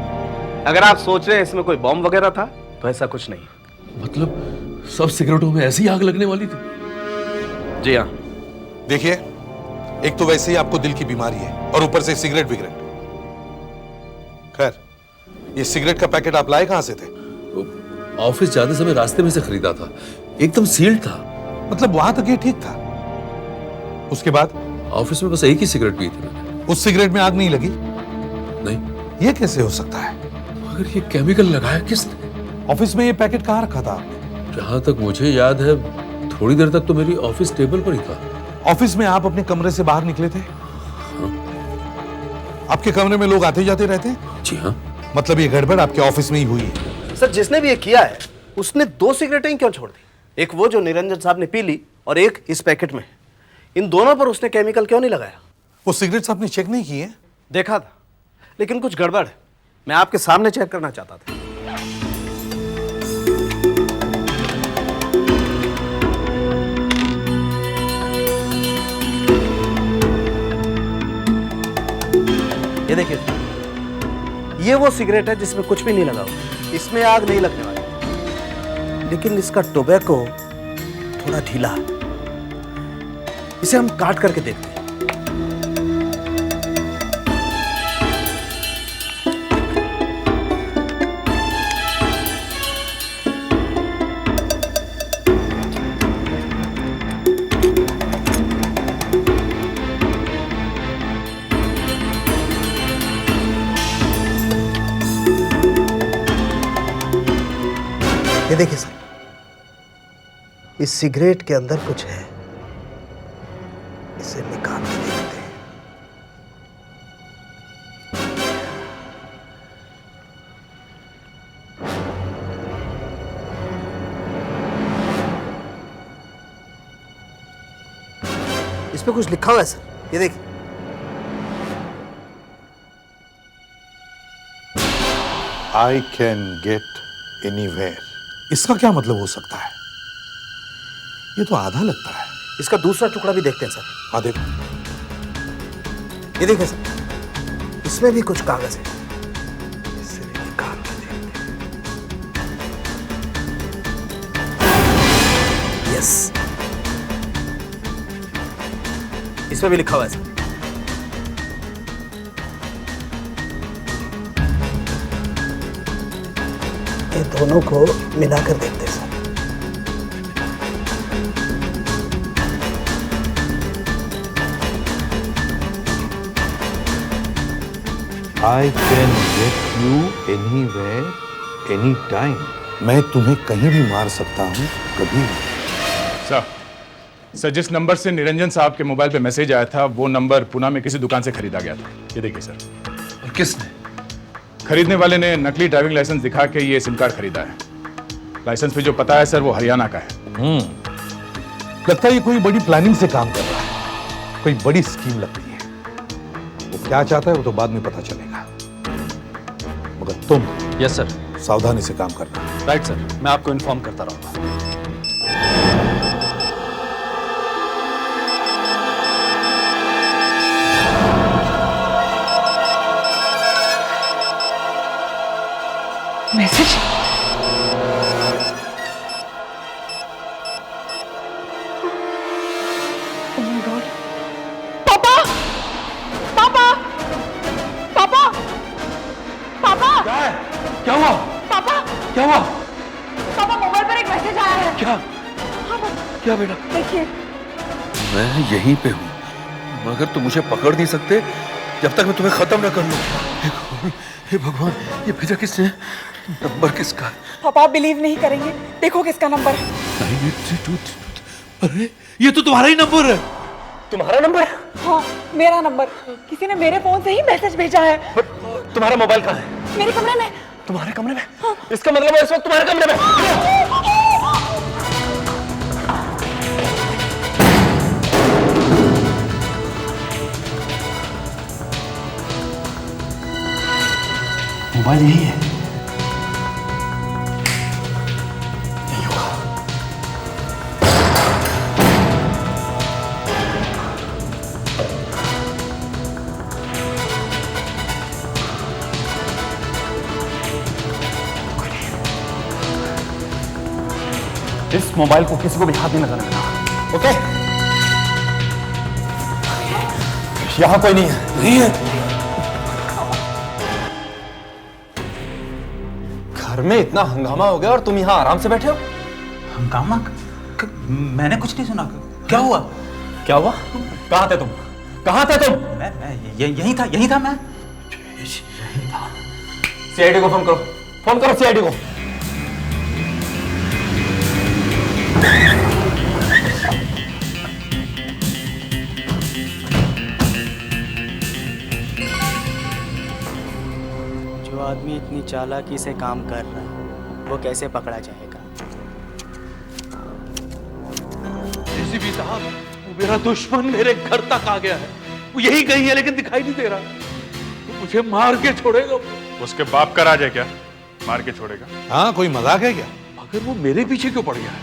[SPEAKER 19] अगर आप सोच रहे हैं इसमें कोई बॉम्ब वगैरह था, तो ऐसा कुछ नहीं।
[SPEAKER 18] मतलब सब सिगरेटों में ऐसी आग लगने वाली थी?
[SPEAKER 19] जी हाँ।
[SPEAKER 8] देखिए, एक तो वैसे ही आपको दिल की बीमारी है और ऊपर से सिगरेट विगरेट। खैर, ये सिगरेट का पैकेट आप लाए कहां से थे?
[SPEAKER 18] ऑफिस जाते समय रास्ते में से खरीदा था, एकदम सील्ड था।
[SPEAKER 8] मतलब वहां तक ये ठीक था? उसके बाद?
[SPEAKER 18] ऑफिस में बस एक ही सिगरेट पी थी मैंने।
[SPEAKER 8] उस सिगरेट में आग नहीं लगी?
[SPEAKER 18] नहीं।
[SPEAKER 8] ये कैसे हो सकता है?
[SPEAKER 18] मगर ये केमिकल लगाया किसने?
[SPEAKER 8] ऑफिस में ये पैकेट कहां रखा था आपने?
[SPEAKER 18] जहां तक मुझे याद है, थोड़ी देर तक तो मेरी ऑफिस टेबल पर ही था।
[SPEAKER 8] ऑफिस में आप अपने कमरे से बाहर निकले थे?
[SPEAKER 18] हाँ।
[SPEAKER 8] आपके कमरे में लोग आते जाते रहते हैं?
[SPEAKER 18] जी हाँ।
[SPEAKER 8] मतलब ये गड़बड़ आपके ऑफिस में ही हुई है?
[SPEAKER 19] सर, जिसने भी ये किया है उसने 2 सिगरेटें क्यों छोड़ दी? एक वो जो निरंजन साहब ने पी ली और एक इस पैकेट में। इन दोनों पर उसने केमिकल क्यों नहीं लगाया?
[SPEAKER 8] वो सिगरेट्स आपने चेक नहीं किए?
[SPEAKER 19] देखा था, लेकिन कुछ गड़बड़ है। मैं आपके सामने चेक करना चाहता था। ये देखिए, ये वो सिगरेट है जिसमें कुछ भी नहीं लगा हुआ। इसमें आग नहीं लगने वाली, लेकिन इसका टोबैको थोड़ा ढीला है। इसे हम काट करके देखते हैं। ये देखिए सर, इस सिगरेट के अंदर कुछ है। इसे निकाल के देखते हैं। इस पे कुछ लिखा हुआ है सर, ये देखिए।
[SPEAKER 8] I can get anywhere। इसका क्या मतलब हो सकता है? ये तो आधा लगता है।
[SPEAKER 19] इसका दूसरा टुकड़ा भी देखते हैं सर।
[SPEAKER 8] हाँ देखो।
[SPEAKER 19] ये देखिए सर, इसमें भी कुछ कागज है। इसे भी निकाल के देखते हैं। यस, इसमें भी लिखा हुआ है सर। ये दोनों को मिलाकर देखते हैं sir.
[SPEAKER 8] I can get you anywhere, anytime। मैं तुम्हें कहीं भी मार सकता हूँ, कभी भी।
[SPEAKER 4] सर, जिस नंबर से निरंजन साहब के मोबाइल पे मैसेज आया था, वो नंबर पुणे में किसी दुकान से खरीदा गया था। ये देखिए सर।
[SPEAKER 18] किसने?
[SPEAKER 4] खरीदने वाले ने नकली ड्राइविंग लाइसेंस दिखा के ये सिम कार्ड खरीदा है। लाइसेंस पे जो पता है सर, वो हरियाणा का है।
[SPEAKER 8] लगता है ये कोई बड़ी प्लानिंग से काम कर रहा है। कोई बड़ी स्कीम लगती है। वो क्या चाहता है वो तो बाद में पता चलेगा। मगर तुम
[SPEAKER 12] यस सर,
[SPEAKER 8] सावधानी से काम करना।
[SPEAKER 12] राइट सर, मैं आपको इन्फॉर्म करता रहूंगा।
[SPEAKER 17] मैसेज? Oh my God. पापा! पापा! पापा! पापा!
[SPEAKER 18] क्या हुआ?
[SPEAKER 17] पापा!
[SPEAKER 18] क्या हुआ?
[SPEAKER 17] पापा, मोबाइल पर एक मैसेज आया है।
[SPEAKER 18] क्या?
[SPEAKER 17] हाँ पापा,
[SPEAKER 18] क्या बेटा?
[SPEAKER 17] देखिए।
[SPEAKER 18] मैं यहीं पे हूँ, मगर तुम मुझे पकड़ नहीं सकते जब तक मैं तुम्हें खत्म न कर लूं। हे भगवान, ये भेजा किसने? नंबर किसका?
[SPEAKER 17] पापा, आप बिलीव नहीं करेंगे, देखो किसका नंबर है।
[SPEAKER 18] 9832। अरे ये तो तुम्हारा ही नंबर है।
[SPEAKER 19] तुम्हारा नंबर?
[SPEAKER 17] हाँ, मेरा नंबर। किसी ने मेरे फोन से ही मैसेज भेजा है।
[SPEAKER 19] तुम्हारा मोबाइल कहाँ है?
[SPEAKER 17] मेरे कमरे में।
[SPEAKER 19] तुम्हारे कमरे में? हाँ। इसका मतलब है इस वक्त तुम्हारे कमरे में। मोबाइल यही है। यही होगा।
[SPEAKER 12] इस मोबाइल को किसी को भी हाथ नहीं लगाने देना, ओके? यहां कोई नहीं है।
[SPEAKER 18] नहीं है।
[SPEAKER 12] घर में इतना हंगामा हो गया और तुम यहां आराम से बैठे हो?
[SPEAKER 7] हंगामा? मैंने कुछ नहीं सुना। क्या हुआ?
[SPEAKER 12] क्या हुआ? कहां थे तुम? कहां थे तुम?
[SPEAKER 7] मैं यहीं था मैं।
[SPEAKER 12] सीआईडी को फोन करो, फोन करो सीआईडी को।
[SPEAKER 20] जो आदमी इतनी चालाकी से काम कर रहा है वो कैसे पकड़ा जाएगा?
[SPEAKER 18] एसीपी साहब, वो मेरा दुश्मन मेरे घर तक आ गया है। वो यही कहीं है लेकिन दिखाई नहीं दे रहा। वो मुझे मार के छोड़ेगा।
[SPEAKER 10] उसके बाप का राज है क्या? मार के छोड़ेगा?
[SPEAKER 8] हाँ, कोई मजाक है क्या?
[SPEAKER 18] मगर वो मेरे पीछे क्यों पड़ गया है?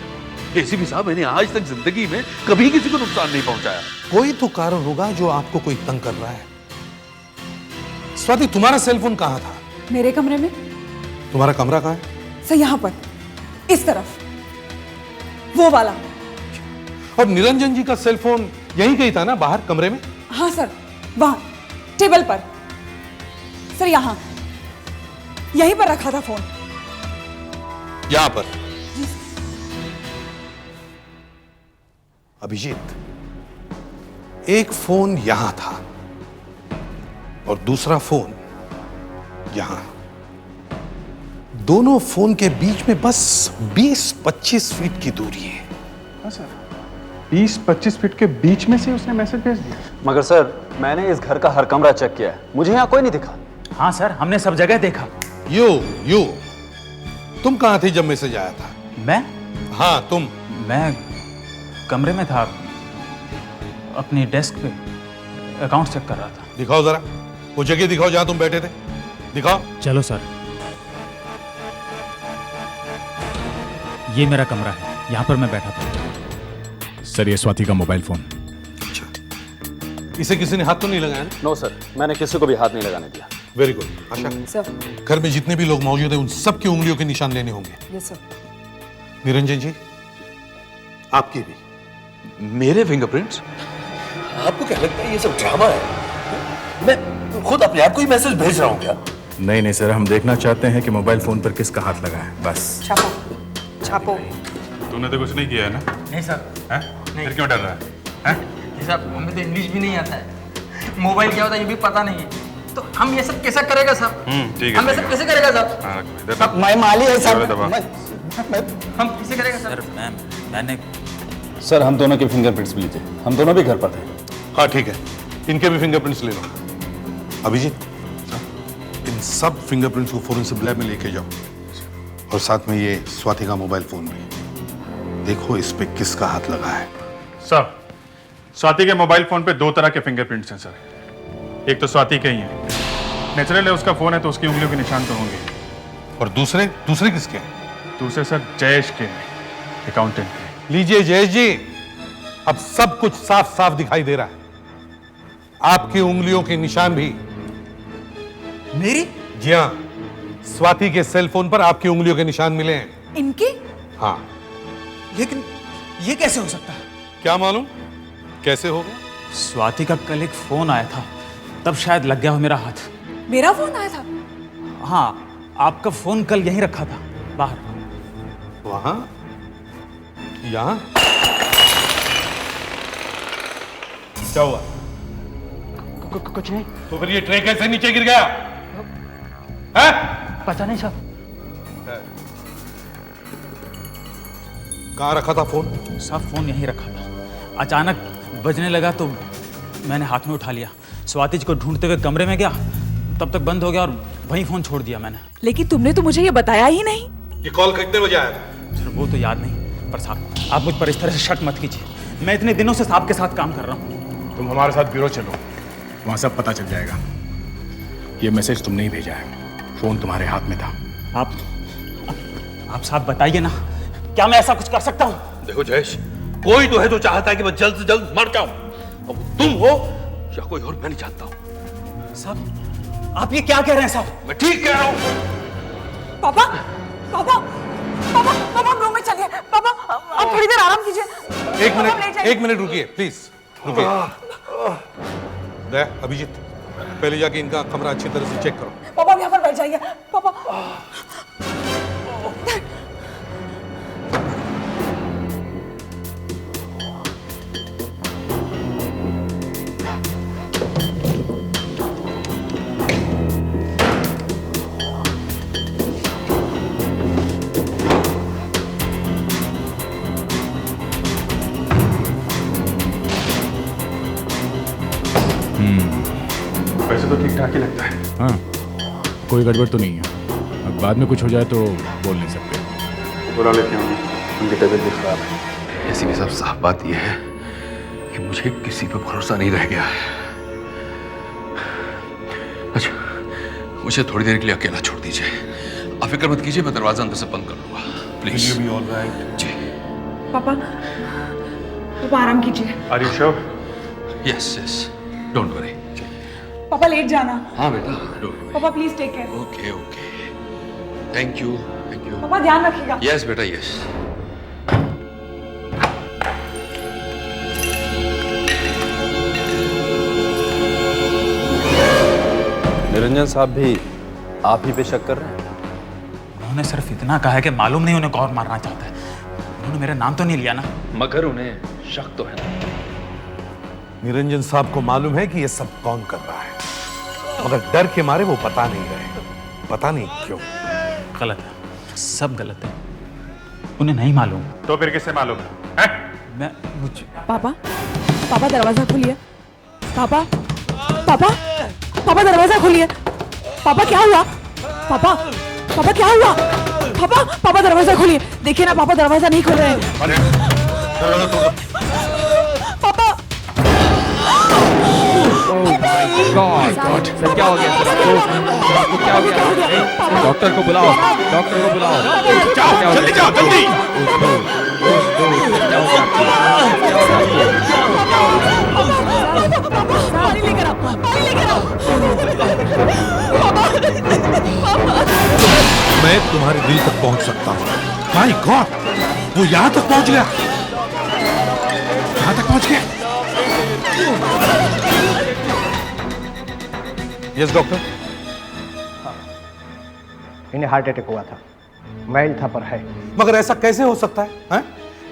[SPEAKER 18] एसीपी साहब, मैंने आज तक जिंदगी में कभी किसी को नुकसान नहीं पहुंचाया।
[SPEAKER 8] कोई तो कारण होगा जो आपको कोई तंग कर रहा है। स्वाति, तुम्हारा सेलफोन कहाँ था?
[SPEAKER 17] मेरे कमरे में।
[SPEAKER 8] तुम्हारा कमरा कहाँ है?
[SPEAKER 17] सर यहाँ पर, इस तरफ, वो वाला।
[SPEAKER 8] और निरंजन जी का सेलफोन यहीं कहीं था ना, बाहर कमरे में?
[SPEAKER 17] हाँ सर, वहां टेबल पर। सर यहाँ, यहीं पर रखा था फोन।
[SPEAKER 8] यहां पर? अभिजीत, एक फोन यहां था और दूसरा फोन यहां। दोनों फोन के बीच में बस 20-25 फीट की दूरी है।
[SPEAKER 10] हाँ सर, 20-25 फीट के बीच में से उसने मैसेज भेज दिया।
[SPEAKER 12] मगर सर, मैंने इस घर का हर कमरा चेक किया है, मुझे यहाँ कोई नहीं दिखा।
[SPEAKER 7] हाँ सर, हमने सब जगह देखा।
[SPEAKER 8] यू तुम कहां थे जब मैसेज आया था?
[SPEAKER 7] मैं?
[SPEAKER 8] हाँ, तुम।
[SPEAKER 7] मैं कमरे में था, अपनी डेस्क पे अकाउंट चेक कर रहा था।
[SPEAKER 8] दिखाओ जरा, वो जगह दिखाओ जहां तुम बैठे थे। दिखाओ।
[SPEAKER 7] चलो सर, ये मेरा कमरा है, यहाँ पर मैं बैठा था।
[SPEAKER 4] सर, ये स्वाति का मोबाइल फोन।
[SPEAKER 8] इसे किसी ने हाथ तो नहीं लगाया?
[SPEAKER 12] नो सर, मैंने किसी को भी हाथ नहीं लगाने दिया।
[SPEAKER 8] Very good. आशा, घर में जितने भी लोग मौजूद हैं उन सब की उंगलियों के निशान लेने होंगे।
[SPEAKER 17] Yes sir.
[SPEAKER 8] निरंजन जी, आपके भी।
[SPEAKER 18] मेरे फिंगरप्रिंट्स? आपको क्या लगता है ये सब ड्रामा है? मैं खुद अपने आप को ही मैसेज भेज रहा हूँ क्या?
[SPEAKER 4] नहीं सर, हम देखना चाहते हैं कि मोबाइल फोन पर किसका हाथ लगा है, बस।
[SPEAKER 17] छापो।
[SPEAKER 10] तूने तो कुछ नहीं किया है ना?
[SPEAKER 21] नहीं सर।
[SPEAKER 10] हैं? फिर क्यों डर रहा है?
[SPEAKER 21] जी साहब, हमें तो इंग्लिश भी नहीं आता है, मोबाइल क्या होता है ये भी पता नहीं है, तो हम ये सब कैसे करेगा साहब?
[SPEAKER 10] ठीक है।
[SPEAKER 21] हम ये सब कैसे करेगा साहब?
[SPEAKER 20] मैं माली है सर।
[SPEAKER 21] हम कैसे करेगा सर?
[SPEAKER 7] मैंने
[SPEAKER 12] सर, हम दोनों के फिंगरप्रिंट्स भी लीजिए, हम दोनों भी घर पर थे।
[SPEAKER 8] हाँ ठीक है, इनके भी फिंगरप्रिंट्स ले लो। अभिजीत, इन सब फिंगरप्रिंट्स को फोरेंसिक लैब में लेके जाओ और साथ में ये स्वाति का मोबाइल फोन भी। देखो इस पे किसका हाथ लगा है।
[SPEAKER 10] सर, स्वाति के मोबाइल फोन पे 2 तरह के फिंगरप्रिंट्स हैं सर। एक तो स्वाति के ही है, नेचुरल है, उसका फोन है तो उसकी उंगलियों के निशान तो होंगे।
[SPEAKER 8] और दूसरे किसके हैं?
[SPEAKER 10] दूसरे सर जयेश के, अकाउंटेंट के।
[SPEAKER 8] लीजिए जयेश जी, अब सब कुछ साफ साफ दिखाई दे रहा है। आपकी उंगलियों के निशान भी।
[SPEAKER 7] मेरी?
[SPEAKER 8] जी हाँ, स्वाति के सेल फोन पर आपकी उंगलियों के निशान मिले हैं।
[SPEAKER 17] इनकी?
[SPEAKER 8] हाँ।
[SPEAKER 7] लेकिन ये कैसे हो सकता है?
[SPEAKER 8] क्या मालूम कैसे होगा?
[SPEAKER 7] स्वाति का कल एक फोन आया था, तब शायद लग गया हो मेरा हाथ।
[SPEAKER 17] मेरा फोन आया था?
[SPEAKER 7] हाँ, आपका फोन कल यहीं रखा था बाहर।
[SPEAKER 8] वहां? यहां? क्या हुआ?
[SPEAKER 21] कुछ नहीं।
[SPEAKER 8] तो फिर ये ट्रे कैसे नीचे गिर गया? है?
[SPEAKER 21] पता नहीं साहब।
[SPEAKER 8] कहां रखा था फोन?
[SPEAKER 7] साहब, फोन यहीं रखा था, अचानक बजने लगा तो मैंने हाथ में उठा लिया, स्वाति जी को ढूंढते हुए कमरे में गया, तब तक बंद हो गया और वहीं फोन छोड़ दिया मैंने।
[SPEAKER 17] लेकिन तुमने तो मुझे ये बताया ही नहीं।
[SPEAKER 8] ये कॉल कितने बजे आया था?
[SPEAKER 7] सर, वो तो याद नहीं, पर साहब आप मुझ पर इस तरह से शक मत कीजिए। मैं इतने दिनों से साहब के साथ काम कर रहा हूँ।
[SPEAKER 4] तुम हमारे साथ ब्यूरो चलो, वहां सब पता चल जाएगा। ये मैसेज तुमने ही भेजा है, फोन तुम्हारे हाथ में था।
[SPEAKER 7] आप साहब बताइए ना, क्या मैं ऐसा कुछ कर सकता हूँ?
[SPEAKER 18] देखो जयेश, कोई तो है जो चाहता है कि मैं जल्द से जल्द मर जाऊं। अब तुम हो या कोई और, मैं नहीं जानता हूं।
[SPEAKER 7] साहब, आप ये क्या कह रहे हैं साहब?
[SPEAKER 18] मैं ठीक कह रहा हूं।
[SPEAKER 17] पापा, पापा, पापा, पापा रूम में चलिए। पापा,
[SPEAKER 8] एक मिनट रुकिए प्लीज, रुकिए। अभिजीत, पहले जाके इनका कमरा अच्छी तरह से चेक करो।
[SPEAKER 17] पापा यहाँ पर बैठ जाइए पापा।
[SPEAKER 10] वैसे तो ठीक ठाक ही लगता है।
[SPEAKER 11] हाँ, कोई गड़बड़ तो नहीं है। अब बाद में कुछ हो जाए तो बोल नहीं सकते।
[SPEAKER 10] बुरा लेते होंगे, उनकी तबीयत भी खराब है।
[SPEAKER 18] ऐसी भी सब साफ बात यह है कि मुझे किसी पे भरोसा नहीं रह गया है। अच्छा, मुझे थोड़ी देर के लिए अकेला छोड़ दीजिए। आप फिक्र मत कीजिए, मैं दरवाजा अंदर से बंद कर लूंगा। Please.
[SPEAKER 10] Will you be all right?
[SPEAKER 18] जी।
[SPEAKER 17] पापा पापा आराम कीजिए।
[SPEAKER 10] Are you sure?
[SPEAKER 18] Yes yes, don't worry.
[SPEAKER 17] पापा लेट जाना।
[SPEAKER 18] हाँ बेटा, डोंट वरी।
[SPEAKER 17] पापा please take care.
[SPEAKER 18] Okay okay, thank you thank you.
[SPEAKER 17] पापा ध्यान रखिएगा।
[SPEAKER 18] यस बेटा यस।
[SPEAKER 12] निरंजन साहब भी आप ही पे शक कर रहे हैं?
[SPEAKER 1] उन्होंने सिर्फ इतना कहा है कि मालूम नहीं उन्हें कौन मारना चाहता है। उन्होंने मेरा नाम तो नहीं लिया ना।
[SPEAKER 18] मगर उन्हें शक तो है ना।
[SPEAKER 8] निरंजन साहब को मालूम है कि ये सब कौन कर रहा है, मगर डर के मारे वो बता नहीं रहे। पता नहीं क्यों।
[SPEAKER 1] गलत है, सब गलत है। उन्हें नहीं मालूम।
[SPEAKER 10] तो फिर किससे मालूम है?
[SPEAKER 1] मैं मुझे
[SPEAKER 17] पापा पापा दरवाजा खोलिए। पापा पापा पापा दरवाजा खोलिए। पापा क्या हुआ? पापा पापा क्या हुआ? पापा पापा दरवाजा खोलिए। देखिए ना पापा दरवाजा नहीं खोल रहे हैं।
[SPEAKER 8] अरे दरवाजा तोड़ो।
[SPEAKER 17] पापा
[SPEAKER 11] गॉड, सर क्या हो गया? आपको क्या हो गया? डॉक्टर को बुलाओ, डॉक्टर को बुलाओ।
[SPEAKER 10] जाओ, जल्दी जाओ, जल्दी।
[SPEAKER 17] पानी लेकर आओ, पानी लेकर आओ।
[SPEAKER 8] मैं तुम्हारे दिल तक पहुंच सकता हूं। माय गॉड, वो यहां तक पहुंच गया, यहां तक पहुंच गया। Yes doctor.
[SPEAKER 22] इन्हें हार्ट अटैक हुआ था, माइल्ड था पर है।
[SPEAKER 8] मगर ऐसा कैसे हो सकता है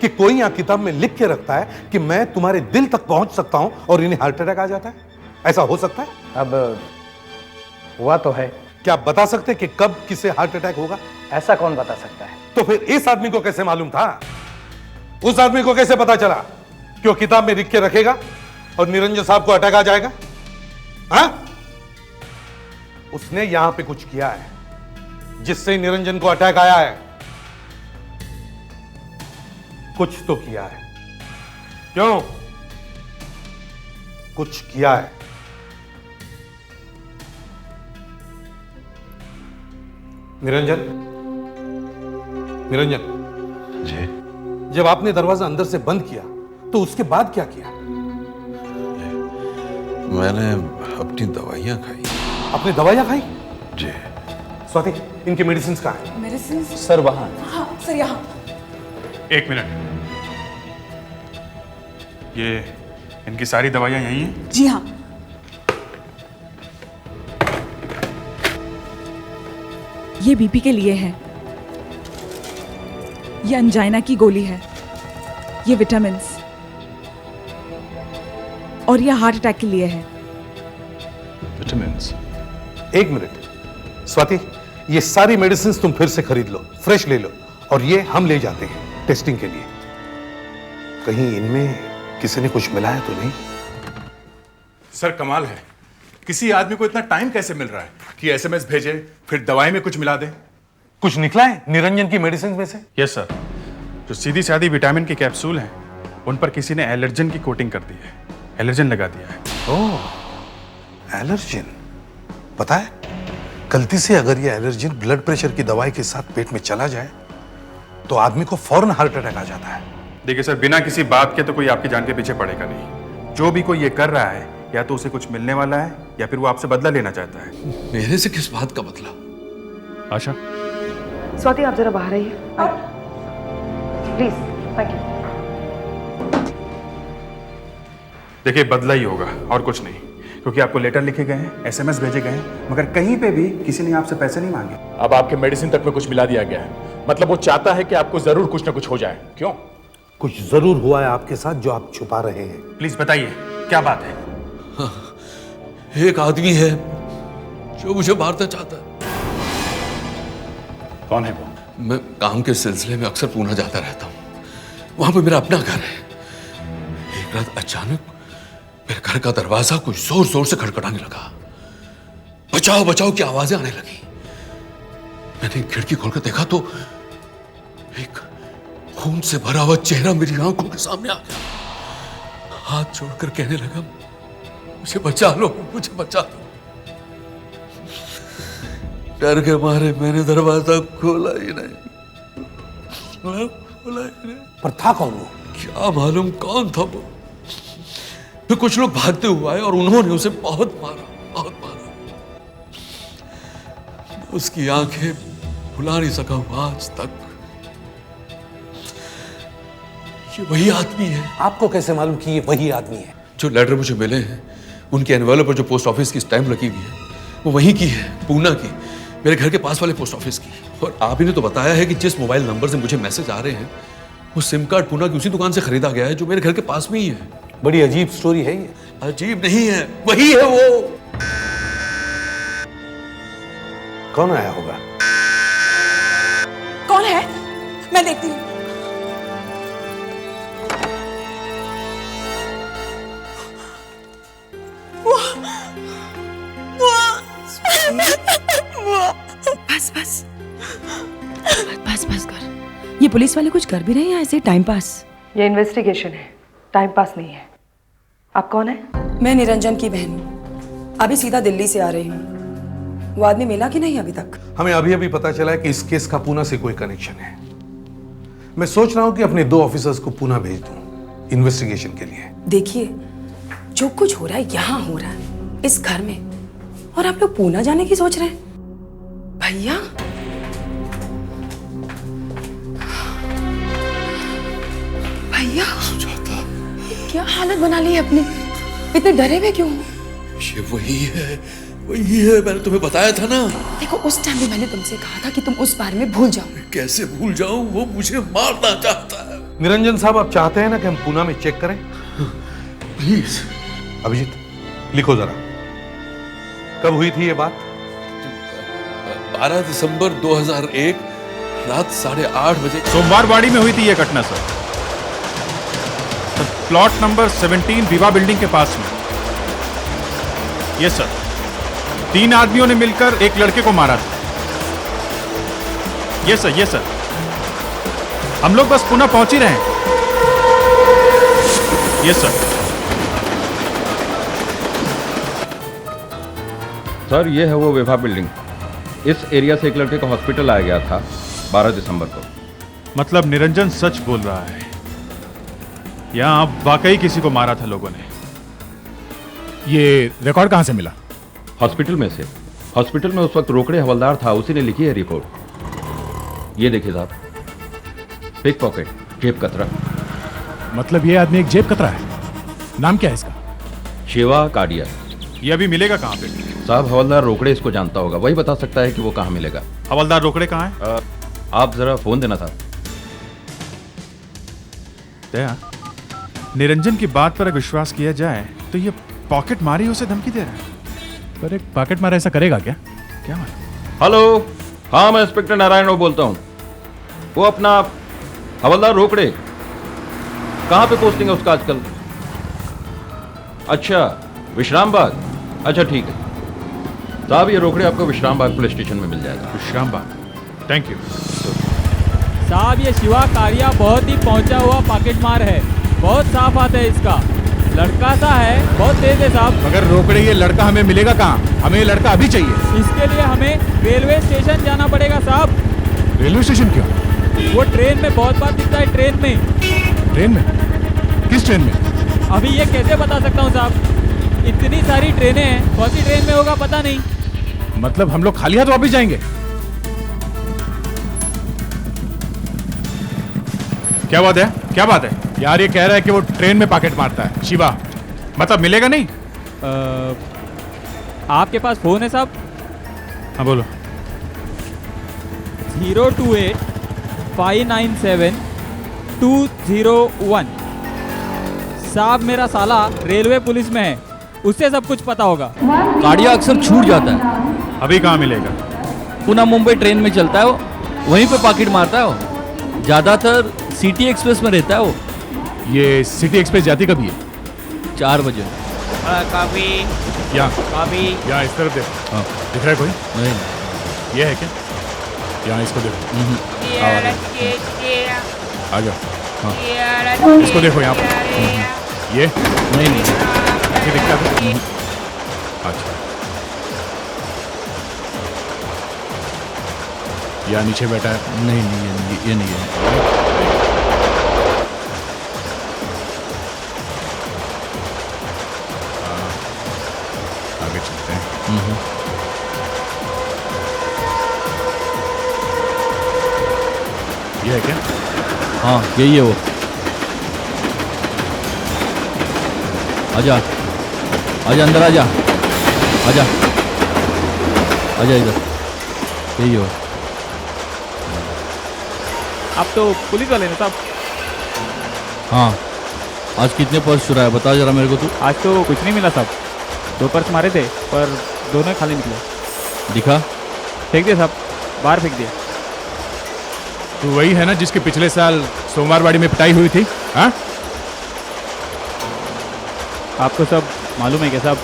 [SPEAKER 8] कि कोई यहाँ किताब में लिख के रखता है कि मैं तुम्हारे दिल तक पहुंच सकता हूं और इन्हें हार्ट अटैक आ जाता है? ऐसा हो सकता है?
[SPEAKER 22] अब हुआ तो है।
[SPEAKER 8] क्या आप बता सकते कि कब किसे हार्ट अटैक होगा?
[SPEAKER 22] ऐसा कौन बता सकता है?
[SPEAKER 8] तो फिर इस आदमी को कैसे मालूम था? उस आदमी को कैसे पता चला कि वो किताब में लिख के रखेगा और निरंजन साहब को अटैक आ जाएगा? हाँ? उसने यहां पे कुछ किया है जिससे निरंजन को अटैक आया है। कुछ तो किया है। क्यों? कुछ किया है। निरंजन, निरंजन
[SPEAKER 18] जी,
[SPEAKER 8] जब आपने दरवाजा अंदर से बंद किया तो उसके बाद क्या किया?
[SPEAKER 18] मैंने अपनी दवाइयां खाई।
[SPEAKER 8] आपने दवाइयां खाई?
[SPEAKER 18] जी।
[SPEAKER 8] स्वाति, इनकी मेडिसिन कहाँ है?
[SPEAKER 17] मेडिसिन
[SPEAKER 2] सर वहां।
[SPEAKER 17] हाँ सर यहाँ।
[SPEAKER 10] एक मिनट, ये इनकी सारी दवाइयां यही हैं?
[SPEAKER 17] जी हाँ। ये बीपी के लिए है, ये अंजाइना की गोली है, ये विटामिन्स, और ये हार्ट अटैक के लिए है।
[SPEAKER 8] विटामिन्स? एक मिनट स्वाति, ये सारी मेडिसिन तुम फिर से खरीद लो, फ्रेश ले लो, और ये हम ले जाते हैं टेस्टिंग के लिए। कहीं इनमें किसी ने कुछ मिलाया तो नहीं?
[SPEAKER 4] सर कमाल है, किसी आदमी को इतना टाइम कैसे मिल रहा है कि एसएमएस भेजे फिर दवाई में कुछ मिला दे?
[SPEAKER 8] कुछ निकला है निरंजन की मेडिसिन में से?
[SPEAKER 10] यस सर, जो सीधी सादी विटामिन की कैप्सूल हैं उन पर किसी ने एलर्जन की कोटिंग कर दी है, एलर्जन लगा दिया है।
[SPEAKER 8] ओह, एलर्जन। पता है, गलती से अगर ये एलर्जन ब्लड प्रेशर की दवाई के साथ पेट में चला जाए तो आदमी को फौरन हार्ट अटैक आ जाता है।
[SPEAKER 10] देखिए सर, बिना किसी बात के तो कोई आपकी जान के पीछे पड़ेगा नहीं। जो भी कोई ये कर रहा है या तो उसे कुछ मिलने वाला है या फिर वो आपसे बदला लेना चाहता है।
[SPEAKER 18] मेरे से किस बात का बदला?
[SPEAKER 10] आशा,
[SPEAKER 13] स्वाति आप जरा बाहर आइए प्लीज। Thank you.
[SPEAKER 10] देखिए बदला ही होगा और कुछ नहीं, क्योंकि आपको लेटर लिखे गए हैं, एसएमएस भेजे गए हैं, मगर कहीं पे भी किसी ने आपसे पैसे नहीं मांगे।
[SPEAKER 4] अब आपके मेडिसिन तक में कुछ मिला दिया गया है, मतलब वो चाहता है कि आपको जरूर कुछ ना कुछ हो जाए। क्यों?
[SPEAKER 8] कुछ जरूर हुआ है आपके साथ जो आप छुपा रहे हैं।
[SPEAKER 4] प्लीज बताइए क्या बात है।
[SPEAKER 18] एक आदमी है जो मुझे मारना चाहता है।
[SPEAKER 4] कौन है वो?
[SPEAKER 18] मैं काम के सिलसिले में अक्सर पूना जाता रहता हूँ, वहां पे मेरा अपना घर है। एक रात अचानक मेरे घर का दरवाजा कुछ जोर जोर से खड़खड़ाने लगा। बचाओ बचाओ की आवाजें आने लगी। मैंने खिड़की खोलकर देखा तो एक खून से भरा हुआ चेहरा मेरी आंखों के सामने आ गया। हाथ जोड़कर कहने लगा, मुझे बचा लो, मुझे बचा लो। डर के मारे मैंने दरवाजा खोला ही नहीं।
[SPEAKER 8] पर था कौन वो?
[SPEAKER 18] क्या मालूम कौन था वो। फिर कुछ लोग भागते हुए आए और उन्होंने उसे बहुत मारा, बहुत मारा। उसकी आंखें भुला नहीं सका हूं आज तक। ये वही आदमी है।
[SPEAKER 8] आपको कैसे मालूम कि ये वही आदमी है?
[SPEAKER 18] जो लेटर मुझे मिले हैं उनके एनवेलप पर जो पोस्ट ऑफिस की स्टैंप लगी हुई है वो वहीं की है, पूना की, मेरे घर के पास वाले पोस्ट ऑफिस की। और आप ही ने तो बताया है कि जिस मोबाइल नंबर से मुझे मैसेज आ रहे हैं वो सिम कार्ड पूना की उसी दुकान से खरीदा गया है जो मेरे घर के पास में ही है।
[SPEAKER 8] बड़ी अजीब स्टोरी है ये।
[SPEAKER 18] अजीब नहीं है, वही है वो।
[SPEAKER 8] कौन आया होगा?
[SPEAKER 17] कौन है? मैं देखती हूँ।
[SPEAKER 16] बस बस बस बस कर। ये पुलिस वाले कुछ कर भी रहे हैं या ऐसे टाइम पास?
[SPEAKER 13] ये इन्वेस्टिगेशन है, टाइम पास नहीं है। आप कौन है?
[SPEAKER 17] मैं निरंजन की बहन हूँ, अभी सीधा दिल्ली से आ रही हूँ। वो आदमी मिला कि नहीं अभी तक?
[SPEAKER 8] हमें अभी अभी पता चला है कि इस केस का पूना से कोई कनेक्शन है। मैं सोच रहा हूं कि अपने 2 ऑफिसर्स को पूना भेज दूं इन्वेस्टिगेशन के लिए।
[SPEAKER 17] देखिए, जो कुछ हो रहा है यहाँ हो रहा है, इस घर में, और आप लोग पूना जाने की सोच रहे हैं? भैया, भैया, क्या हालत बना ली है अपनी? इतने डरे हुए क्यों?
[SPEAKER 18] ये वही है, मैंने तुम्हें बताया था ना।
[SPEAKER 17] देखो, उस टाइम भी मैंने तुमसे कहा था कि तुम उस बारे में भूल जाओ।
[SPEAKER 18] कैसे भूल जाऊं? वो मुझे मारना चाहता है।
[SPEAKER 8] निरंजन साहब, आप चाहते हैं ना कि हम पूना में चेक करें?
[SPEAKER 18] प्लीज।
[SPEAKER 8] अभिजीत, लिखो जरा, कब हुई थी ये बात?
[SPEAKER 18] 12 दिसंबर 2001 रात 8:30 बजे।
[SPEAKER 4] सोमवारवाड़ी में हुई थी ये घटना सर, प्लॉट नंबर 17 विवाह बिल्डिंग के पास में। यस सर, 3 आदमियों ने मिलकर एक लड़के को मारा था। यस सर, हम लोग बस पुनः पहुंच ही रहे हैं। यस
[SPEAKER 9] सर, ये है वो विवाह बिल्डिंग। इस एरिया से एक लड़के को हॉस्पिटल लाया गया था 12 दिसंबर को।
[SPEAKER 4] मतलब निरंजन सच बोल रहा है, यहाँ वाकई किसी को मारा था लोगों ने। ये रिकॉर्ड कहाँ से मिला?
[SPEAKER 9] हॉस्पिटल में से। हॉस्पिटल में उस वक्त रोकड़े हवलदार था, उसी ने लिखी है रिपोर्ट। ये देखिए साहब, पिक पॉकेट, जेब कतरा।
[SPEAKER 4] मतलब ये आदमी एक जेब कतरा है। नाम क्या है इसका?
[SPEAKER 9] शिवा काडिया।
[SPEAKER 4] ये अभी मिलेगा कहाँ पे?
[SPEAKER 9] साहब, हवलदार रोकड़े इसको जानता होगा, वही बता सकता है कि वो कहाँ मिलेगा।
[SPEAKER 4] हवलदार रोकड़े कहाँ है?
[SPEAKER 9] आप जरा फोन देना साहब।
[SPEAKER 4] दया, निरंजन की बात पर विश्वास किया जाए तो ये पॉकेट मारी उसे धमकी दे रहा है। पर एक पॉकेट मारा ऐसा करेगा क्या? क्या मालूम।
[SPEAKER 9] हेलो, हाँ मैं इंस्पेक्टर नारायण बोलता हूँ। वो अपना हवलदार रोकड़े, कहाँ पे पोस्टिंग है उसका आजकल? अच्छा, विश्राम बाग। अच्छा ठीक है साहब, ये रोकड़े आपको विश्राम बाग पुलिस स्टेशन में मिल जाएगा।
[SPEAKER 4] विश्राम बाग, थैंक यू
[SPEAKER 14] साहब। ये शिवा कारिया बहुत ही पहुंचा हुआ पॉकेट मार है, बहुत साफ आता है इसका। लड़का सा है, बहुत तेज है साहब।
[SPEAKER 4] मगर रोकड़े ये लड़का हमें मिलेगा कहाँ? हमें ये लड़का अभी चाहिए।
[SPEAKER 14] इसके लिए हमें रेलवे स्टेशन जाना पड़ेगा साहब।
[SPEAKER 4] रेलवे स्टेशन क्यों?
[SPEAKER 14] वो ट्रेन में बहुत बार दिखता है। ट्रेन में?
[SPEAKER 4] ट्रेन में? किस ट्रेन में?
[SPEAKER 14] अभी ये कैसे बता सकता हूँ साहब, इतनी सारी ट्रेनें हैं, कौन सी ट्रेन में होगा पता नहीं।
[SPEAKER 4] मतलब हम लोग खाली हाथ वापस जाएंगे? क्या बात है? क्या बात है यार? ये कह रहा है कि वो ट्रेन में पॉकेट मारता है। शिवा, मतलब मिलेगा नहीं?
[SPEAKER 14] आपके पास फोन है साहब?
[SPEAKER 4] हाँ बोलो।
[SPEAKER 14] 028-597-201। साहब मेरा साला रेलवे पुलिस में है, उससे सब कुछ पता होगा।
[SPEAKER 9] गाड़ियाँ अक्सर छूट जाता है।
[SPEAKER 4] अभी कहाँ मिलेगा?
[SPEAKER 9] पुणे मुंबई ट्रेन में चलता है वो, वहीं पे पॉकेट मारता है वो। ज़्यादातर सिटी एक्सप्रेस में रहता है वो।
[SPEAKER 4] ये सिटी एक्सप्रेस जाती कभी है?
[SPEAKER 9] 4 बजे।
[SPEAKER 14] कॉफी।
[SPEAKER 4] यहाँ
[SPEAKER 14] कॉफी।
[SPEAKER 4] यहाँ इस तरफ देखो। हाँ दिख रहा है कोई?
[SPEAKER 9] नहीं।
[SPEAKER 4] ये है क्या? यहाँ इसको देखो। आ जाओ। हाँ इसको देखो यहाँ पर। ये
[SPEAKER 9] नहीं नहीं
[SPEAKER 4] ये दिखता है? अच्छा यहाँ नीचे बैठा है?
[SPEAKER 9] नहीं नहीं ये नहीं है।
[SPEAKER 4] आगे चलते हैं। ये है क्या?
[SPEAKER 9] हाँ यही है वो। आजा आजा अंदर आजा आजा आजा इधर, यही हो।
[SPEAKER 14] आप तो पुलिस वाले हैं साहब?
[SPEAKER 9] हाँ आज कितने पर्स चुराया बता जरा मेरे को तू।
[SPEAKER 14] आज तो कुछ नहीं मिला साहब, 2 पर्स मारे थे पर दोनों खाली निकले।
[SPEAKER 9] दिखा?
[SPEAKER 14] फेंक दिया साहब, बाहर फेंक दिया।
[SPEAKER 4] तो वही है ना जिसके पिछले साल सोमवारवाड़ी में पिटाई हुई थी? हाँ
[SPEAKER 14] आपको सब मालूम है क्या साहब?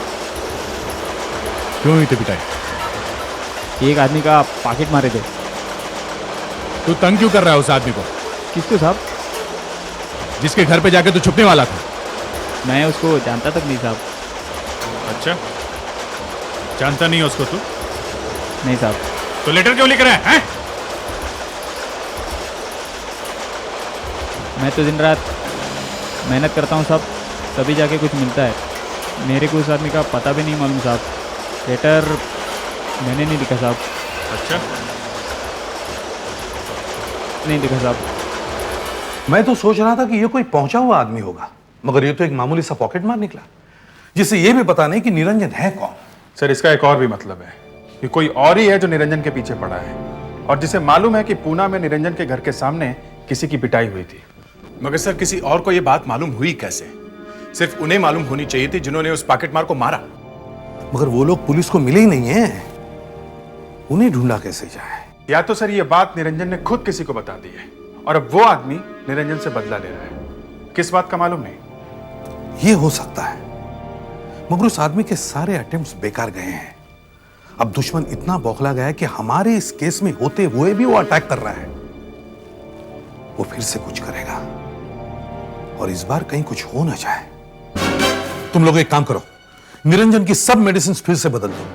[SPEAKER 4] क्यों हुई थी पिटाई?
[SPEAKER 14] एक आदमी का पॉकेट मारे थे।
[SPEAKER 4] तू तंग क्यों कर रहा है उस आदमी को?
[SPEAKER 14] किसको साहब?
[SPEAKER 4] जिसके घर पे जाके तू छुपने वाला था।
[SPEAKER 14] मैं उसको जानता तक नहीं साहब।
[SPEAKER 4] अच्छा जानता नहीं है उसको तू?
[SPEAKER 14] नहीं साहब।
[SPEAKER 4] तो लेटर क्यों लिख रहा है, हैं?
[SPEAKER 14] मैं तो दिन रात मेहनत करता हूँ साहब, तभी जाके कुछ मिलता है। मेरे को उस आदमी का पता भी नहीं मालूम साहब। लेटर मैंने नहीं लिखा साहब।
[SPEAKER 4] अच्छा
[SPEAKER 14] नहीं लिखा साहब।
[SPEAKER 8] मैं तो सोच रहा था कि ये कोई पहुंचा हुआ आदमी होगा, मगर ये तो एक मामूली सा पॉकेट मार निकला, जिसे ये भी पता नहीं कि निरंजन है कौन।
[SPEAKER 10] सर इसका एक और भी मतलब है कि कोई और ही है जो निरंजन के पीछे पड़ा है और जिसे मालूम है कि पूना में निरंजन के घर के सामने किसी की पिटाई हुई थी।
[SPEAKER 4] मगर सर किसी और को ये बात मालूम हुई कैसे? सिर्फ उन्हें मालूम होनी चाहिए थी जिन्होंने उस पॉकेटमार को मारा।
[SPEAKER 8] मगर वो लोग पुलिस को मिले ही नहीं है, उन्हें ढूंढा कैसे जाए?
[SPEAKER 10] या तो सर ये बात निरंजन ने खुद किसी को बता दी है और अब वो आदमी निरंजन से बदला ले रहा है। किस बात का मालूम नहीं।
[SPEAKER 8] ये हो सकता है, मगर उस आदमी के सारे अटेम्प्ट्स बेकार गए हैं। अब दुश्मन इतना बौखला गया है कि हमारे इस केस में होते हुए भी वो अटैक कर रहा है। वो फिर से कुछ करेगा और इस बार कहीं कुछ हो ना जाए। तुम लोग एक काम करो, निरंजन की सब मेडिसिन फिर से बदल दो।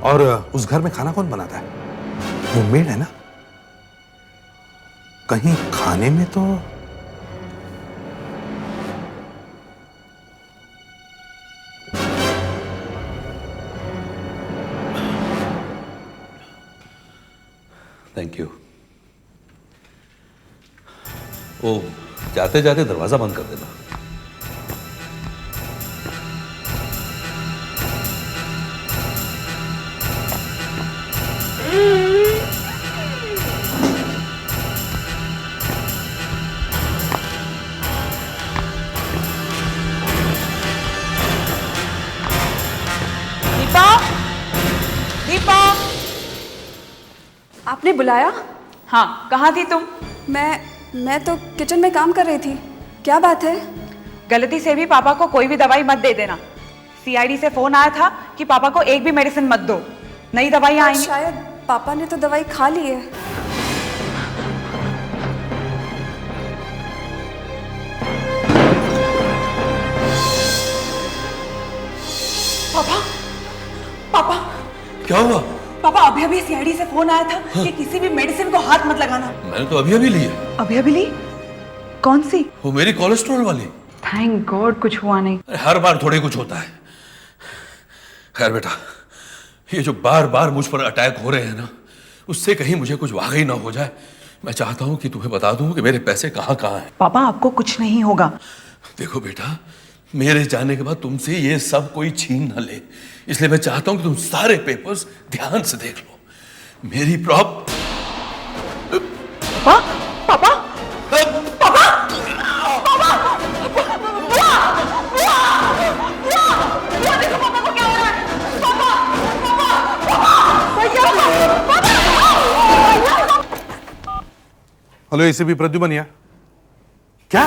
[SPEAKER 8] और उस घर में खाना कौन बनाता है? वो मेड है ना? कहीं खाने में तो
[SPEAKER 18] थैंक यू। ओ जाते जाते दरवाजा बंद कर देना।
[SPEAKER 17] दीपा, दीपा,
[SPEAKER 16] आपने बुलाया?
[SPEAKER 17] हाँ, कहाँ थी तुम?
[SPEAKER 16] मैं तो किचन में काम कर रही थी। क्या बात है?
[SPEAKER 17] गलती से भी पापा को कोई भी दवाई मत दे देना। सीआईडी से फोन आया था कि पापा को एक भी मेडिसिन मत दो, नई दवाइयाँ आएंगी।
[SPEAKER 16] शायद पापा ने तो दवाई खा ली है। पापा, पापा,
[SPEAKER 18] क्या हुआ?
[SPEAKER 17] पापा अभी अभी सीआईडी से फोन आया था कि किसी भी मेडिसिन को हाथ मत लगाना।
[SPEAKER 18] मैंने तो अभी अभी ली है।
[SPEAKER 17] अभी अभी ली? कौन सी?
[SPEAKER 18] वो मेरी कोलेस्ट्रॉल वाली।
[SPEAKER 17] थैंक गॉड कुछ हुआ नहीं।
[SPEAKER 18] हर बार थोड़ी कुछ होता है। खैर बेटा, ये जो बार बार मुझ पर अटैक हो रहे हैं ना, उससे कहीं मुझे कुछ वाकई ना हो जाए। मैं चाहता हूं कि तुम्हें बता दूं कि मेरे पैसे कहां कहां हैं।
[SPEAKER 17] पापा आपको कुछ नहीं होगा।
[SPEAKER 18] देखो बेटा, मेरे जाने के बाद तुमसे ये सब कोई छीन न ले, इसलिए मैं चाहता हूं कि तुम सारे पेपर्स ध्यान से देख लो। मेरी प्रॉप
[SPEAKER 17] पापा पापा पापा
[SPEAKER 8] हेलो एसीपी प्रद्युमन, क्या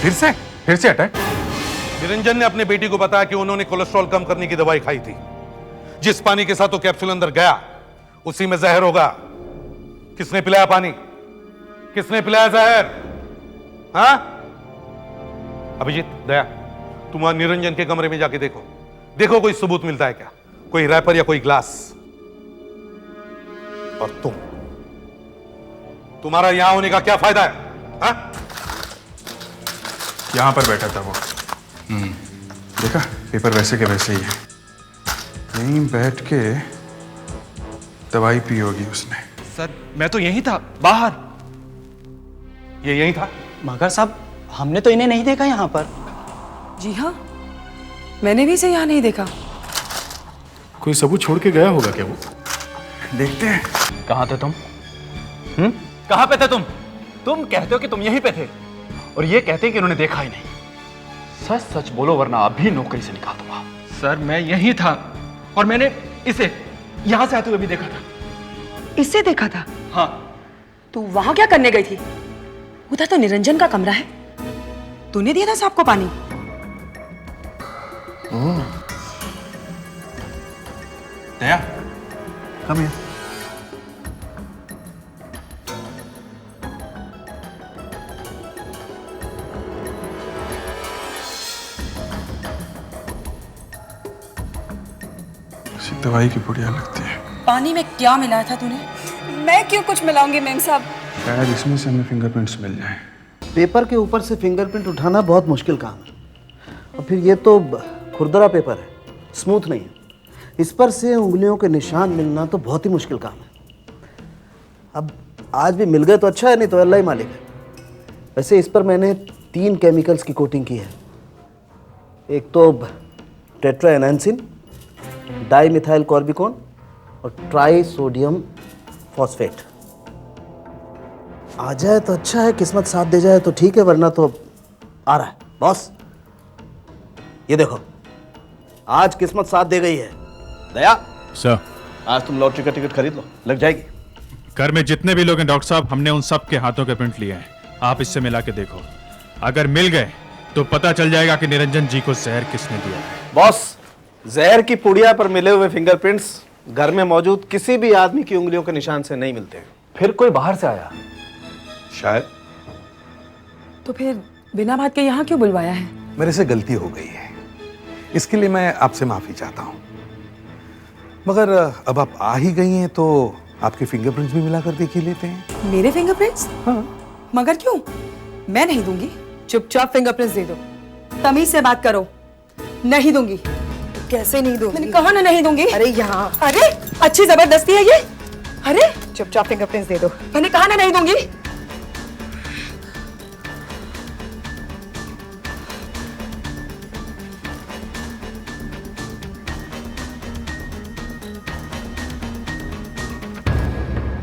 [SPEAKER 8] फिर से अटैक? निरंजन ने अपने बेटी को बताया कि उन्होंने कोलेस्ट्रॉल कम करने की दवाई खाई थी। जिस पानी के साथ वो कैप्सूल अंदर गया उसी में जहर होगा। किसने पिलाया पानी? किसने पिलाया जहर? हाँ? अभिजीत, दया, तुम वहां निरंजन के कमरे में जाके देखो, देखो कोई सबूत मिलता है क्या, कोई रैपर या कोई ग्लास। और तुम्हारा यहां होने का क्या फायदा है? हाँ?
[SPEAKER 10] यहां पर बैठा था वो। देखा, पेपर वैसे के वैसे ही है। यहीं बैठ के दवाई पी होगी उसने।
[SPEAKER 21] सर मैं तो यहीं था, बाहर।
[SPEAKER 8] ये यहीं था?
[SPEAKER 20] मगर साहब हमने तो इन्हें नहीं देखा यहाँ पर।
[SPEAKER 17] जी हाँ, मैंने भी इसे यहाँ नहीं देखा।
[SPEAKER 10] कोई सबूत छोड़ के गया होगा क्या वो? देखते हैं।
[SPEAKER 21] कहाँ थे तुम? कहाँ पे थे तुम? तुम कहते हो कि तुम यहीं पे थे और ये कहते हैं कि उन्होंने देखा ही नहीं। सच सच बोलो वरना अभी नौकरी से निकाल दूंगा। सर मैं यहीं था और मैंने इसे यहां से आते हुए भी देखा था।
[SPEAKER 17] इससे देखा था?
[SPEAKER 21] हाँ।
[SPEAKER 17] तू वहां क्या करने गई थी? उधर तो निरंजन का कमरा है। तूने दिया था सांप को पानी?
[SPEAKER 10] दया, कम हियर। दवाई की पुड़िया लगती है।
[SPEAKER 17] पानी में क्या मिलाया था तूने? मैं क्यों कुछ मिलाऊंगी मेम साहब?
[SPEAKER 10] शायद इसमें से हमें फिंगरप्रिंट्स मिल जाएं।
[SPEAKER 19] पेपर के ऊपर से फिंगरप्रिंट उठाना बहुत मुश्किल काम है, और फिर ये तो खुरदरा पेपर है, स्मूथ नहीं है। इस पर से उंगलियों के निशान मिलना तो बहुत ही मुश्किल काम है। अब आज भी मिल गए तो अच्छा है, नहीं तो अल्लाह ही मालिक है। वैसे इस पर मैंने 3 केमिकल्स की कोटिंग की है। एक तो टेट्राएनान्सिन, डाईमिथाइल कॉर्बिकोन और ट्राई सोडियम फॉस्फेट। आ जाए तो अच्छा है, किस्मत साथ दे जाए तो ठीक है, वरना तो आ रहा है बॉस। ये देखो, आज किस्मत साथ दे गई है। दया
[SPEAKER 11] सर,
[SPEAKER 19] आज तुम लॉटरी का टिकट खरीद लो, लग जाएगी।
[SPEAKER 11] घर में जितने भी लोग हैं डॉक्टर साहब, हमने उन सब के हाथों के प्रिंट लिए हैं। आप इससे मिला के देखो, अगर मिल गए तो पता चल जाएगा कि निरंजन जी को जहर किसने दिया है।
[SPEAKER 19] बॉस, जहर की पुड़िया पर मिले हुए फिंगरप्रिंट्स घर में मौजूद किसी भी आदमी की उंगलियों के निशान से नहीं मिलते।
[SPEAKER 12] फिर कोई बाहर से आया
[SPEAKER 8] शायद।
[SPEAKER 17] तो फिर बिना बात के यहाँ क्यों बुलवाया है?
[SPEAKER 8] मेरे से गलती हो गई है, इसके लिए मैं आपसे माफी चाहता हूं। मगर अब आप आ ही गई हैं तो आपके फिंगरप्रिंट्स भी मिलाकर देख ही लेते हैं।
[SPEAKER 17] मेरे फिंगरप्रिंट्स? हाँ। मगर क्यों? मैं नहीं दूंगी। चुपचाप फिंगरप्रिंट्स दे दो। तमीज से बात करो। नहीं दूंगी। कैसे नहीं दूंगी? मैंने कहा ना नहीं दूंगी। अरे यहाँ, अरे अच्छी जबरदस्ती है ये। अरे चुपचाप फिंगरप्रिंट्स दे दो। मैंने कहा ना नहीं दूंगी।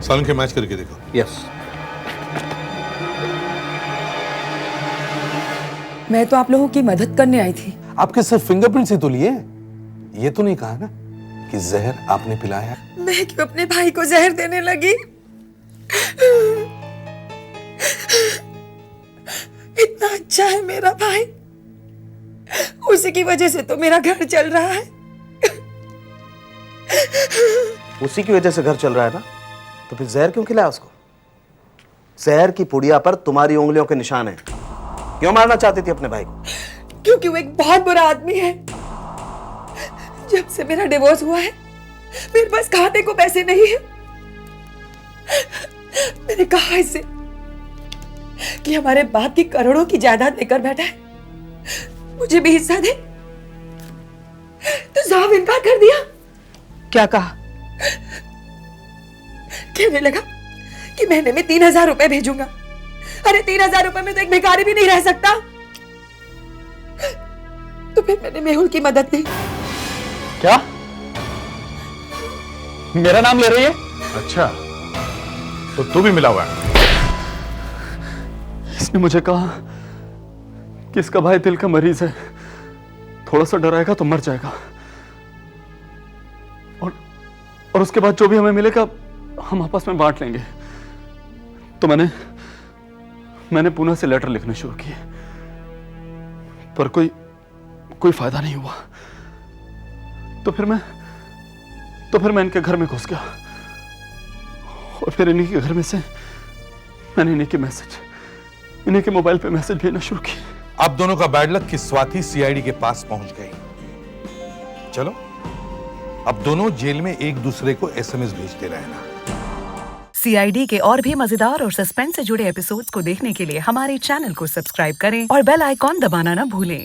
[SPEAKER 8] सालन के मैच करके देखो।
[SPEAKER 19] यस।
[SPEAKER 17] मैं तो आप लोगों की मदद करने आई थी।
[SPEAKER 8] आपके सिर्फ फिंगरप्रिंट्स ही तो लिए, ये तो नहीं कहा ना कि जहर आपने पिलाया।
[SPEAKER 17] मैं क्यों अपने भाई को जहर देने लगी? इतना अच्छा है मेरा भाई, उसी की वजह से तो मेरा घर चल रहा है।
[SPEAKER 19] उसी की वजह से घर चल रहा है ना, तो फिर जहर क्यों खिलाया उसको? जहर की पुड़िया पर तुम्हारी उंगलियों के निशान हैं। क्यों मारना चाहती थी अपने भाई को?
[SPEAKER 17] क्योंकि वो एक बहुत बुरा आदमी है। जब से मेरा डिवोर्स हुआ है मेरे पास खाने को पैसे नहीं है। मैंने कहा इससे कि हमारे बाप की करोड़ों की जायदाद लेकर बैठा है, मुझे भी हिस्सा दे, तो साफ इनकार कर दिया। क्या कहा? कहने लगा कि महीने में 3,000 रुपए भेजूंगा। अरे 3,000 रुपए में तो एक भिखारी भी नहीं रह सकता।
[SPEAKER 16] फिर मैंने मेहुल की मदद ली।
[SPEAKER 21] क्या? मेरा नाम ले रही है?
[SPEAKER 4] अच्छा, तो तू भी मिला हुआ है?
[SPEAKER 21] इसने मुझे कहा कि इसका भाई दिल का मरीज है, थोड़ा सा डराएगा तो मर जाएगा, और उसके बाद जो भी हमें मिलेगा हम आपस में बांट लेंगे। तो मैंने पूना से लेटर लिखने शुरू किए, पर कोई फायदा नहीं हुआ। तो फिर मैं इनके घर में घुस गया, और फिर इन्हीं के घर में से मैंने इन्हीं के मोबाइल पे मैसेज भेजना शुरू किया।
[SPEAKER 8] अब दोनों का बैड लक कि स्वाति सीआईडी के पास पहुंच गई। चलो, अब दोनों जेल में एक दूसरे को एसएमएस भेजते रहना।
[SPEAKER 3] सीआईडी के और भी मजेदार और सस्पेंस से जुड़े एपिसोड्स को देखने के लिए हमारे चैनल को सब्सक्राइब करें और बेल आइकॉन दबाना ना भूलें।